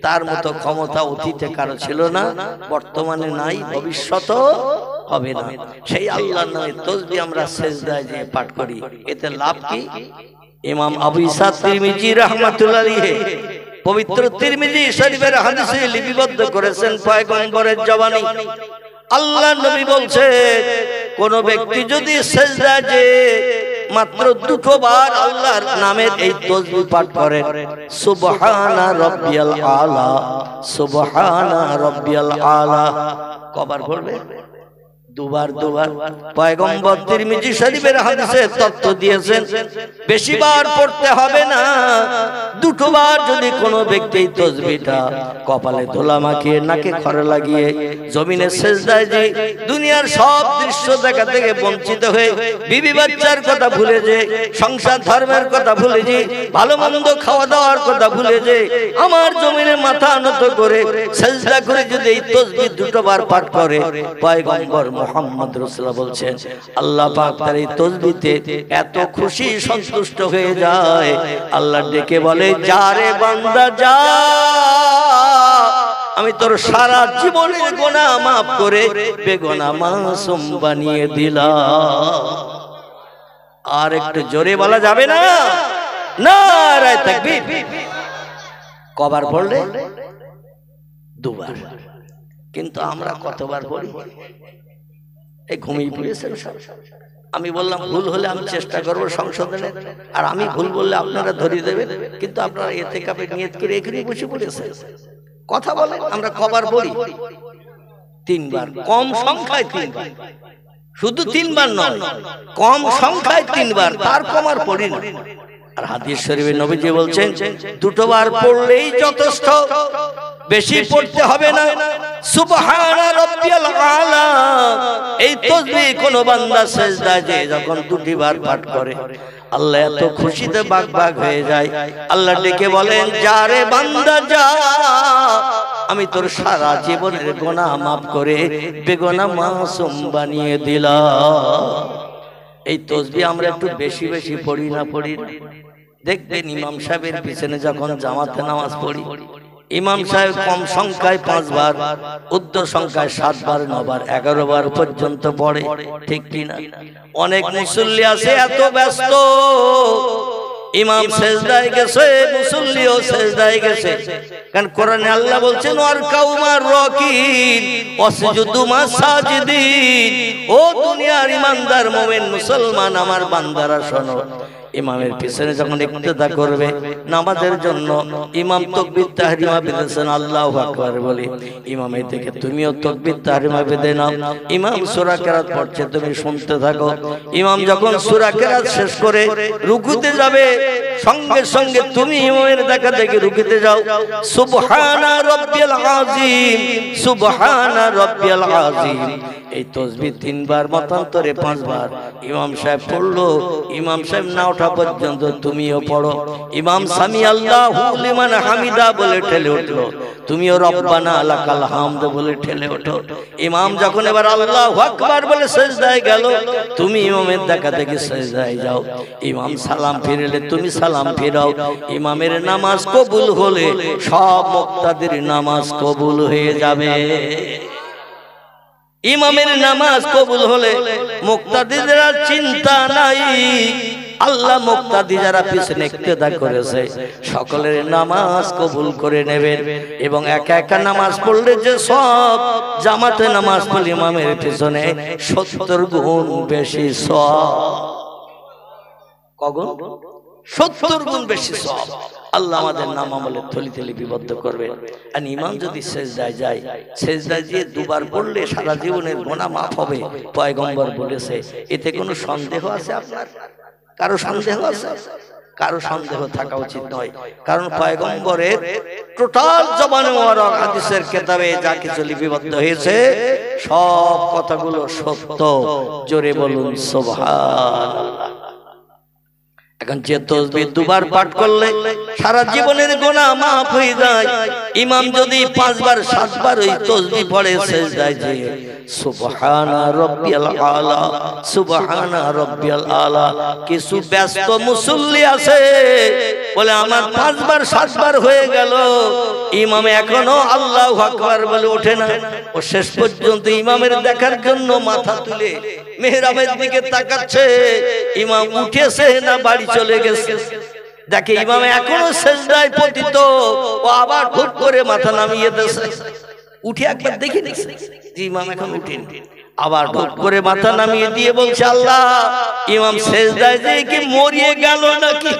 তার মতো ক্ষমতা অতীতে কারো ছিল না, বর্তমানে নাই, ভবিষ্যতেও হবে না। সেই আল্লাহর নামে তাসবিহ আমরা সেজদায় যে পাঠ করি, এতে লাভ কি? ইমাম আবু ঈসা তিরমিজি রাহমাতুল্লাহ আলাইহি পবিত্র তিরমিজি শরীফের হাদিসে লিপিবদ্ধ করেছেন পয়গম্বরের জবানি। আল্লাহর নবী বলছেন, কোন ব্যক্তি যদি সেজদায় যে মাত্র 2 বার আল্লাহর নামের এই তাসবিহ পাঠ করে, সুবহানা রাব্বিয়াল আলা, সুবহানা রাব্বিয়াল আলা, কবার পড়বে? 2 বার। পয়গম্বর তিরমিজি শরীফের হাদিসে তথ্য দিয়েছেন, বেশি বার পড়তে হবে না, 2 বার যদি কোনো ব্যক্তি তাসবিহটা কপালে ধুলা মাখিয়ে নাকে খড় লাগিয়ে জমিনে সেজদায় যে দুনিয়ার সব দৃশ্য দেখা থেকে বঞ্চিত হয়ে বিবি বাচ্চার কথা ভুলে যে, সংসার ধর্মের কথা ভুলে যে, ভালো মন্দ খাওয়া দাওয়ার কথা ভুলে যে, আমার জমিনে মাথা নত করে সেজদা করে যদি এই তাসবিহ 2 বার পাঠ করে, পয়গম্বর মুহাম্মদ রাসূলুল্লাহ বলছেন, আল্লাহ পাক তার এই তাসবিহতে এত খুশি সন্তুষ্ট হয়ে যায়, আল্লাহ ডেকে বলে, যা রে বান্দা যা, আমি তোর সারা জীবনের গুনাহ মাফ করে বেগুনাহ মাসুম বানিয়ে দিলাম। আর একটু জোরে বলা যাবে না? নারায়ে তাকবীর। কবার পড়লে? 2 বার। কিন্তু আমরা কতবার পড়ি? এই ঘুমিয়ে পড়েছেন সব। আমি বললাম ভুল হলে আমি চেষ্টা করব সংশোধনের, আর আমি ভুল বললে আপনারা ধরিয়ে দেবেন। কিন্তু আপনারা ইতিকাফে নিয়ত করে এখানে বসে পড়েছেন। কথা বলেন, আমরা কবার পড়ি? 3 বার। কম সংখ্যায় 3 বার, শুধু 3 বার নয়, কম সংখ্যায় 3 বার, তার কম আর পড়ি না। আর হাদিস শরীফে নবীজি বলছেন, 2 বার পড়লেই যথেষ্ট, বেশি পড়তে হবে না। সুবহানা রাব্বিয়াল আলা, এই তাসবিহ কোন বান্দা সেজদায় যে যখন 2 বার পাঠ করে, আল্লাহ এত খুশিতে বাগ হয়ে যায়, আল্লাহ ডেকে বলেন, যা রে বান্দা যা, আমি তোর সারা জীবনের গুনাহ মাফ করে বেগুনাহ মাসুম বানিয়ে দিলাম। এই তাসবিহ আমরা একটু বেশি বেশি পড়ি না? দেখবেন ইমাম সাহেবের পিছনে যখন জামাতে নামাজ পড়ি, ইমাম সাহেব কম সংখ্যায় 5 বার, উর্ধ্ব সংখ্যায় 7 বার, 9 বার, 11 বার পর্যন্ত পড়ে, ঠিক কি না? অনেক মুসল্লি আছে এত ব্যস্ত, ইমাম সেজদায় গেছে, মুসল্লিও সেজদায় গেছে। কারণ কোরআনে আল্লাহ বলছেন, ওয়ার কাউমার রাকিন ওয়াসজুদু মাসাজিদিন। ও দুনিয়ার ইমানদার মুমিন মুসলমান আমার বান্দারা শোনো, ইমামের পিছনে যখন ইক্তেদা করবে নামাজের জন্য, ইমাম তাকবীর তাহরিমা বেঁধেছেন, আল্লাহু আকবার বলে, ইমামের থেকে তুমিও তাকবীর তাহরিমা বেঁধে নাও। ইমাম সূরা কেরাত পড়ছে, তুমি শুনতে থাকো। ইমাম যখন সূরা কেরাত শেষ করে রুকুতে যাবে, সঙ্গে সঙ্গে তুমি ইমামের দেখা দেখে রুকুতে যাও। সুবহানা রাব্বিয়াল আযীম, সুবহানা রাব্বিয়াল আযীম, এই তাসবিহ 3 বার, মতান্তরে 5 বার। ইমাম সাহেব পড়লো, ইমাম সাহেব না ওঠা পর্যন্ত তুমিও পড়ো। ইমাম সামি আল্লাহু লিমান হামিদা বলে ঠেলে উঠলো, তুমিও রব্বানা লাকাল হামদ বলে ঠেলে ওঠো। ইমাম যখন এবার আল্লাহু আকবার বলে সিজদায় গেল, তুমি ইমামের দেখা দেখে সিজদায় যাও। ইমাম সালাম ফিরলে তুমি সালাম ফিরাও। ইমামের নামাজ কবুল হলে সব মুক্তাদির নামাজ কবুল হয়ে যাবে। ইমামের নামাজ কবুল হলে মুক্তাদিদের আর চিন্তা নাই। আল্লাহ মুক্তাদি যারা পিছনে ইক্তেদা করেছে সকলের নামাজ কবুল করে নেবেন। এবং একা একা নামাজ পড়লে যে সব, জামাতে নামাজ পড়লে ইমামের পিছনে 70 গুণ বেশি সওয়াব। কগুণ? 70 গুণ বেশি সওয়াব। আল্লাহ আমাদের নাম আমলে থলিতে লিপিবদ্ধ করবেন। আর ইমাম যদি সেজদায় যায়, সেজদায় গিয়ে 2 বার পড়লে সারা জীবনের গুনাহ মাফ হবে, পয়গম্বর বলেছে। এতে কোনো সন্দেহ আছে আপনার? কারো সন্দেহ আছে? কারো সন্দেহ থাকা উচিত নয়। কারণ পয়গম্বরের টোটাল জবানে মোবারক হাদিসের কিতাবে যা কিছু লিপিবদ্ধ হয়েছে সব কথাগুলো সত্য। জোরে বলুন সুবহানাল্লাহ। এখন যে তাসবিহ 2 বার পাঠ করলে সারা জীবনের গুনাহ মাফ হয়ে যায়। ইমাম যদি 5 বার 7 বার ওই তাসবিহ পড়ে সিজদায় যে সুবহানা রাব্বিয়াল আলা, সুবহানা রাব্বিয়াল আলা। কিছু ব্যস্ত মুসল্লি আছে বলে আমার 5 বার 7 বার হয়ে গেল, ইমাম এখনো আল্লাহু আকবার বলে ওঠে না। ও শেষ পর্যন্ত ইমামের দেখার জন্য মাথা তুলে মেহরাবের দিকে তাকাচ্ছে, ইমাম উঠেছে না বাড়ি চলে গেছে। দেখে ইমাম এখনো সিজদায় পতিত, ও আবার হুট করে মাথা নামিয়ে দিয়েছে। উঠে একবার দেখে নিছে যে ইমাম এখন উঠেনি, আবার হুট করে মাথা নামিয়ে দিয়ে বলছে আল্লাহ, ইমাম সিজদায় যে কি মরিয়ে গেল নাকি?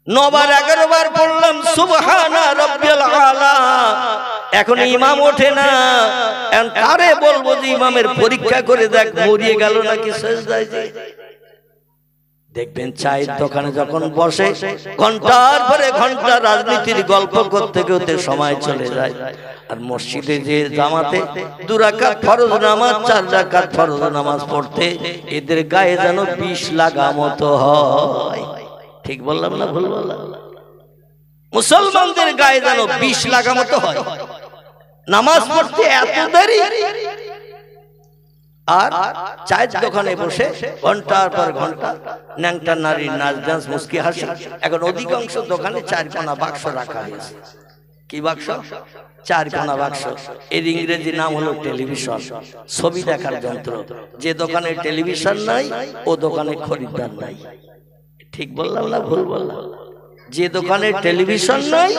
9 বার 11 বার পড়লাম সুবহানা রাব্বিয়াল আলা, এখন ইমাম ওঠে না। এখন কারে বলবো যে ইমামের পরীক্ষা করে দেখ মরিয়ে গেল নাকি সিজদায় যে? দেখবেন চায়ের দোকানে যখন বসে ঘন্টার পরে ঘন্টা রাজনীতির গল্প করতে করতে সময় চলে যায়। আর মসজিদে যে জামাতে 2 রাকাত ফরজ নামাজ, 4 রাকাত ফরজ নামাজ পড়তে এদের গায়ে যেন 20 লাগা মতো হয়। ঠিক বললাম না ভুল বললাম? মুসলমানদের গায়ে যেন 20 লাগা মতো হয় নামাজ পড়তে এত দেরি। আর চায়ের দোকানে বসে ঘন্টার পর ঘন্টা ন্যাংটা নারীর নাচ ডান্স মুস্কি হাসি। এখন অধিকাংশ দোকানে 4 কোনা বাক্স রাখা হয়েছে। কি বাক্স? 4 কোনা বাক্স। এর ইংরেজি নাম হলো টেলিভিশন, ছবি দেখার যন্ত্র। যে দোকানে টেলিভিশন নাই ও দোকানে খরিদ্দার নাই। ঠিক বললাম না ভুল বললাম? যে দোকানে টেলিভিশন নাই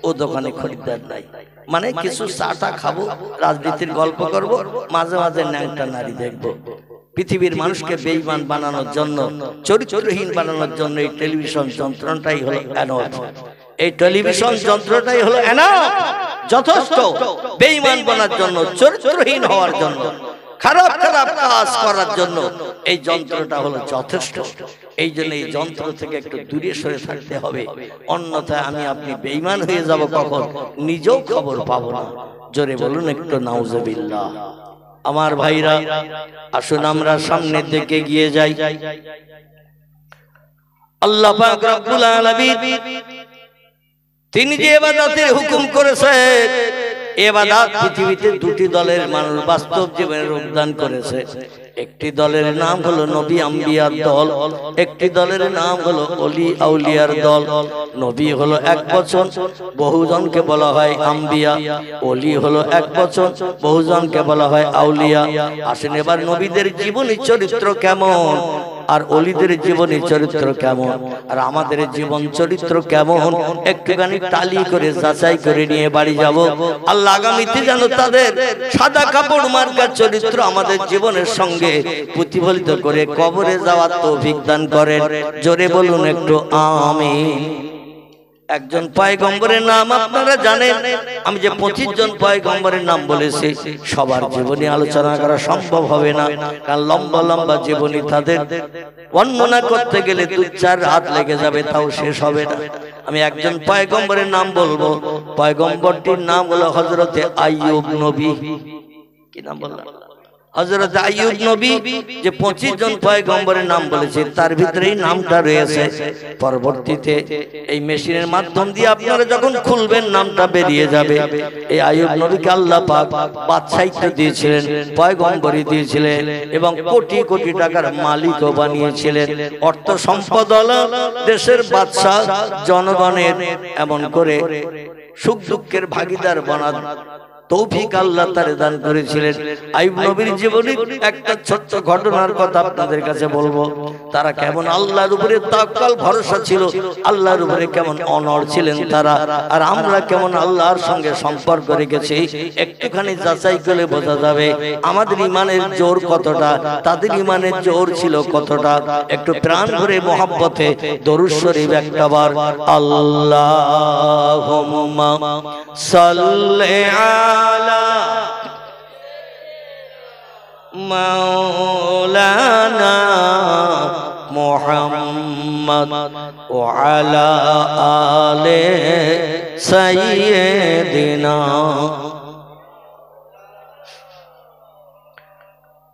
ও দোকানে খরিদ্দার নাই। মানে কিছু চাটা খাবো, রাজনীতির গল্প করব, মাঝে মাঝে ন্যাংটা নারী দেখবো। পৃথিবীর মানুষকে বেঈমান বানানোর জন্য, চরিত্রহীন বানানোর জন্য এই টেলিভিশন যন্ত্রটাই হলো এনাফ। এই টেলিভিশন যন্ত্রটাই হলো এনাফ, যথেষ্ট। বেঈমান বানার জন্য, চরিত্রহীন হওয়ার জন্য, খারাপ খারাপ কাজ করার জন্য এই যন্ত্রটা হলো যথেষ্ট। এই জন্য এই যন্ত্র থেকে একটু দূরে সরে থাকতে হবে, অন্যথায় আমি আপনি বেঈমান হয়ে যাব, কখন নিজেও খবর পাবো না। জোরে বলুন একটু নাউজুবিল্লাহ। আমার ভাইরা, আসুন আমরা সামনের দিকে গিয়ে যাই। আল্লাহ পাক রব্বুল আলামিন তিনি যে ইবাদতের হুকুম করেছেন, ইবাদত পৃথিবীতে 2টি দলের মানুষ বাস্তব জীবনে রূপদান করেছে। একটি দলের নাম হলো নবী আম্বিয়ার দল, একটি দলের নাম হলো ওলি আউলিয়ার দল। নবী হলো 1 বচন, বহুজনকে বলা হয় আম্বিয়া। ওলি হলো 1 বচন, বহুজনকে বলা হয় আউলিয়া। আসেন এবার নবীদের জীবনী চরিত্র কেমন, আর ওলিদের জীবনী চরিত্র কেমন, আর আমাদের জীবন চরিত্র কেমন, একটুখানি টালি করে যাচাই করে নিয়ে বাড়ি যাব। আল্লাহ আগামীতে যেন তাদের সাদা কাপড় মার্কা চরিত্র আমাদের জীবনের সঙ্গে প্রতিফলিত করে কবরে যাওয়ার তৌফিক দান করেন। জোরে বলুন একটু আমিন। একজন পয়গম্বরের নাম আপনারা জানেন। আমি যে 25 জন পয়গম্বরের নাম বলেছি সবার জীবনী আলোচনা করা সম্ভব হবে না, কারণ লম্বা লম্বা জীবনী তাদের বর্ণনা করতে গেলে 2-4 রাত লেগে যাবে, তাও শেষ হবে না। আমি একজন পয়গম্বরের নাম বলবো। পয়গম্বরটির নাম হলো হযরতে আইয়ুব নবী। কি নাম বললাম? হযরত আইয়ুব নবী। যে 25 জন পয়গম্বরের নাম বলেছে তার ভিতরেই নামটা রয়েছে। পরবর্তীতে এই মেশিনের মাধ্যম দিয়ে আপনারা যখন খুলবেন নামটা বেরিয়ে যাবে। এই আইয়ুব নবীকে আল্লাহ পাক বাদশাহিত্ব দিয়েছিলেন, পয়গম্বরী দিয়েছিলেন এবং কোটি কোটি টাকার মালিকও বানিয়েছিলেন। অর্থ সম্পদ দেশের বাদশা, জনগণের এমন করে সুখ দুঃখের ভাগিদার বানান তৌফিক আল্লাহ তারে দান করেছিলেন। আইয়ুব নবীর জীবনে একটা ছোট্ট ঘটনার কথা আপনাদের কাছে বলবো। তারা কেমন আল্লাহর উপরে তাওয়াক্কুল ভরসা ছিল, আল্লাহর উপরে কেমন অনড় ছিলেন তারা, আর আমরা কেমন আল্লাহর সঙ্গে সম্পর্ক রেখেছি একটুখানি যাচাই করে বোঝা যাবে আমাদের ইমানের জোর কতটা, তাদের ইমানের জোর ছিল কতটা। একটু প্রাণ ভরে মহব্বতে দরুদ শরীফ একবার আল্লাহুম্মা সাল্লি আলা মাওলানা মুহাম্মদ ওয়া আলা আলি সাইয়্যিদিনা।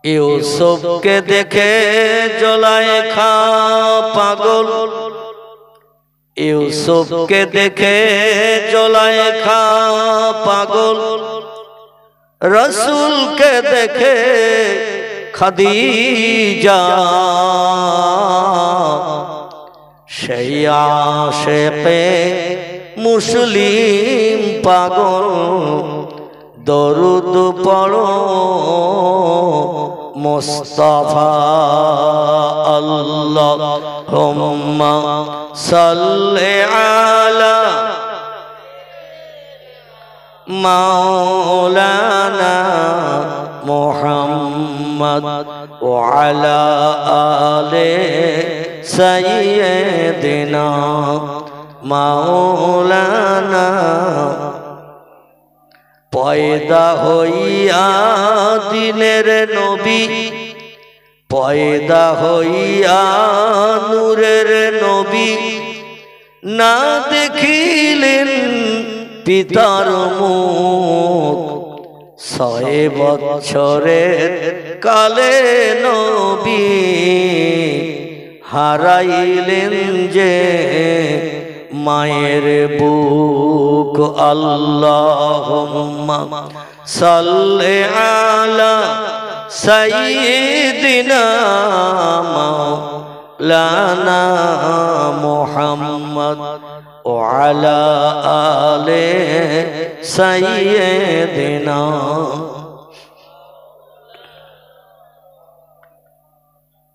ইউসুফকে দেখে জুলাইখা পাগল, ইউসুফকে দেখে জুলাইখা পাগল, রসুলকে দেখে খাদিজা, সেই আশিকে মুসলিম পাগল, দরুদ পড়ো মুস্তাফা আল্লাহুম্মা সাল্লি আলা মাওলানা মুহাম্মদ ওয়া আলা আলি সাইয়্যিদিনা মাওলানা। পয়দা হইয়া দিনের নবী, পয়দা হইয়া নূরের নবী, না দেখিলেন পিতার মুখ, 6 বছরের কালে নবী হারাইলেন যে মায়ের বুক। আল্লাহুম্মা সাল্লি আলা সাইয়্যিদিনা মাওলানা মুহাম্মদ ওয়া আলা আলি সাইয়্যিদিনা।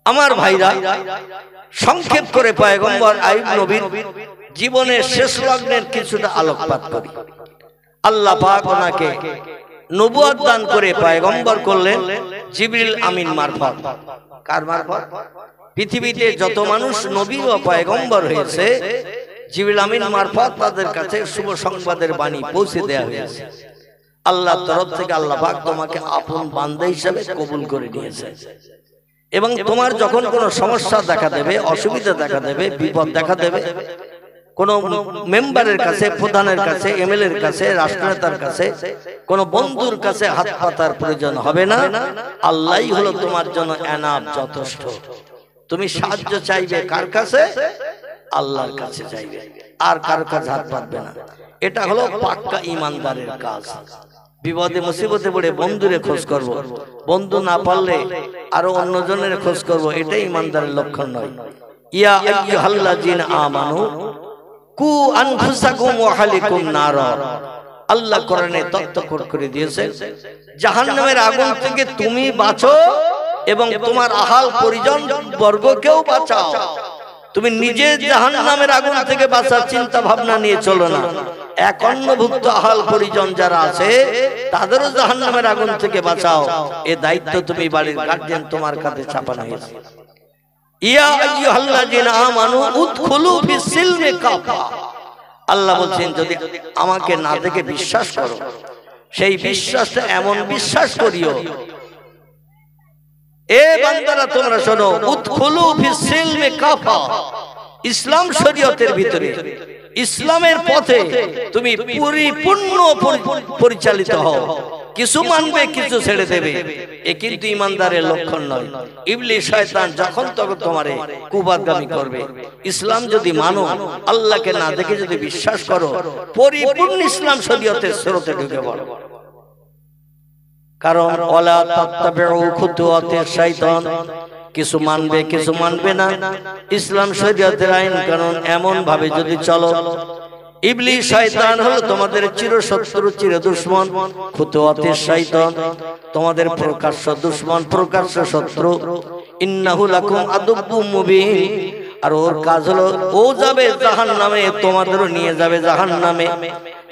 আমার ভাইরা, সংক্ষেপ করে পয়গম্বর আইয়ুব নবীর জীবনের শেষ লগ্নের কিছুটা আলোকপাত করি। আল্লাহ পাক ওনাকে নবুয়ত দান করে পয়গম্বর করলেন জিবরিল আমিন মারফত। কার মারফত? পৃথিবীতে যত মানুষ নবী ও পয়গম্বর হয়েছে জিবরিল আমিন মারফত তাদের কাছে শুভ সংবাদের বাণী পৌঁছে দেয়া হয়েছে। আল্লাহর তরফ থেকে আল্লাহ পাক তোমাকে আপন বান্দা হিসেবে কবুল করে নিয়েছে এবং তোমার যখন কোনো সমস্যা দেখা দেবে, অসুবিধা দেখা দেবে, বিপদ দেখা দেবে, কোন মেম্বারের কাছে, প্রধানের কাছে, এমএলএর কাছে, রাষ্ট্রনেতার কাছে, কোন বন্ধুর কাছে হাত পাতার প্রয়োজন হবে না। আল্লাহই হলো তোমার জন্য এনাফ, যথেষ্ট। তুমি সাহায্য চাইবে কার কাছে? আল্লাহর কাছে চাইবে, আর কার কাছে হাত পাতবে না। এটা হলো পাক্কা ইমানদারের কাজ। বিপদে মুসিবতে পড়ে বন্ধুরে খোঁজ করব, বন্ধু না পারলে আরো অন্যজনের খোঁজ করব, এটাই ইমানদারের লক্ষণ নয়। ইয়া আইয়ুহাল্লাযিনা আমানু কু আনফুসাকুম ওয়া আহলিকুম নার। আল্লাহ কোরআনে তথ্য করে দিয়েছে জাহান্নামের আগুন থেকে তুমি বাঁচো এবং তোমার আহাল পরিজন বর্গকেও বাঁচাও। তুমি নিজে জাহান্নামের আগুন থেকে বাঁচার চিন্তা ভাবনা নিয়ে চলো না, এক অন্নভুক্ত আহাল পরিজন যারা আছে তাদেরও জাহান্নামের আগুন থেকে বাঁচাও। এই দায়িত্ব তুমি বাড়ির গার্জিয়ান তোমার কাঁধে চাপানো হয়েছে। ইয়া আইয়ুহাল্লাযিনা আমানু উদখুলু ফিস সিলমি কাফা। আল্লাহ বলছেন যদি আমাকে না দেখে বিশ্বাস করো, সেই বিশ্বাসটা এমন বিশ্বাস করিও, এ বান্দারা তোমরা শোনো, উদখুলু ফিস সিলমি কাফা, ইসলাম শরীয়তের ভিতরে ইসলামের পথে তুমি পরিপূর্ণ পরিচালিত হও। কিছু মানবে কিছু ছেড়ে দেবে, এ কিন্তু ইমানদারের লক্ষণ নয়। ইবলিস শয়তান যখন তখন তোমারে কুপথগামী করবে। ইসলাম যদি মানো, আল্লাহকে না দেখে যদি বিশ্বাস করো, পরিপূর্ণ ইসলাম শরীয়তের স্রোতে ঢুকে পড়ো। কারণ ওয়ালা তাত্তাবিউ খুতুওয়াতিশ শাইতান, কিছু মানবে কিছু মানবে না। ইসলাম শরীয়তের আইন কানুন এমন ভাবে যদি চলো, ইবলিস শয়তান হলো তোমাদের চিরশত্রু চির দুশমন, খুতুওয়াতিশ শাইতান তোমাদের প্রকাশ্য দুশমন, প্রকাশ্য শত্রু। ইন্নাহু লাকুম আদুব্বুম মুবিন, আর ওর কাজ হলো ও যাবে জাহান্নামে, তোমাদেরও নিয়ে যাবে জাহান্নামে।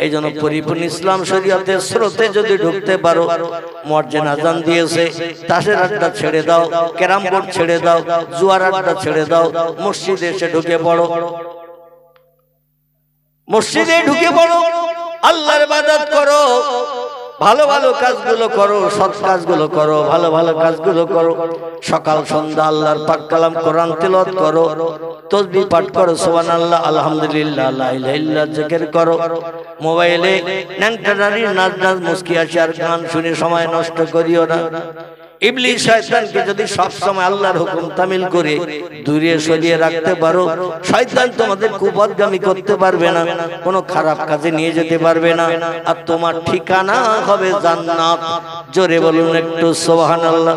এই জন্য পরিপূর্ণ ইসলাম শরীয়তের স্রোতে যদি ঢুকতে পারো, মুয়াজ্জিন আযান দিয়েছে, তাসের আড্ডা ছেড়ে দাও, ক্যারাম বোর্ড ছেড়ে দাও, জুয়ার আড্ডা ছেড়ে দাও, মসজিদে এসে ঢুকে পড়ো, মসজিদে ঢুকে পড়ো, আল্লাহর ইবাদত করো, ভালো ভালো কাজগুলো করো, সৎ কাজগুলো করো, ভালো ভালো কাজগুলো করো। সকাল সন্ধ্যা আল্লাহর পাক কালাম কোরআন তেলাওয়াত করো, তাসবিহ পাঠ করো, সুবহানাল্লাহ, আলহামদুলিল্লাহ, লা ইলাহা ইল্লাল্লাহ জিকির করো। মোবাইলে ন্যাংটা নারী নাচ নাচ মুস্কি আসে আর গান শুনে সময় নষ্ট করিও না। ইবলিস শয়তানকে যদি সব সময় আল্লাহর হুকুম তামিল করে দূরে সরিয়ে রাখতে পারো, শয়তান তোমাদের কুপথগামী করতে পারবে না, কোনো খারাপ কাজে নিয়ে যেতে পারবে না, আর তোমার ঠিকানা হবে জান্নাত। জোরে বলুন একটু সুবহানাল্লাহ।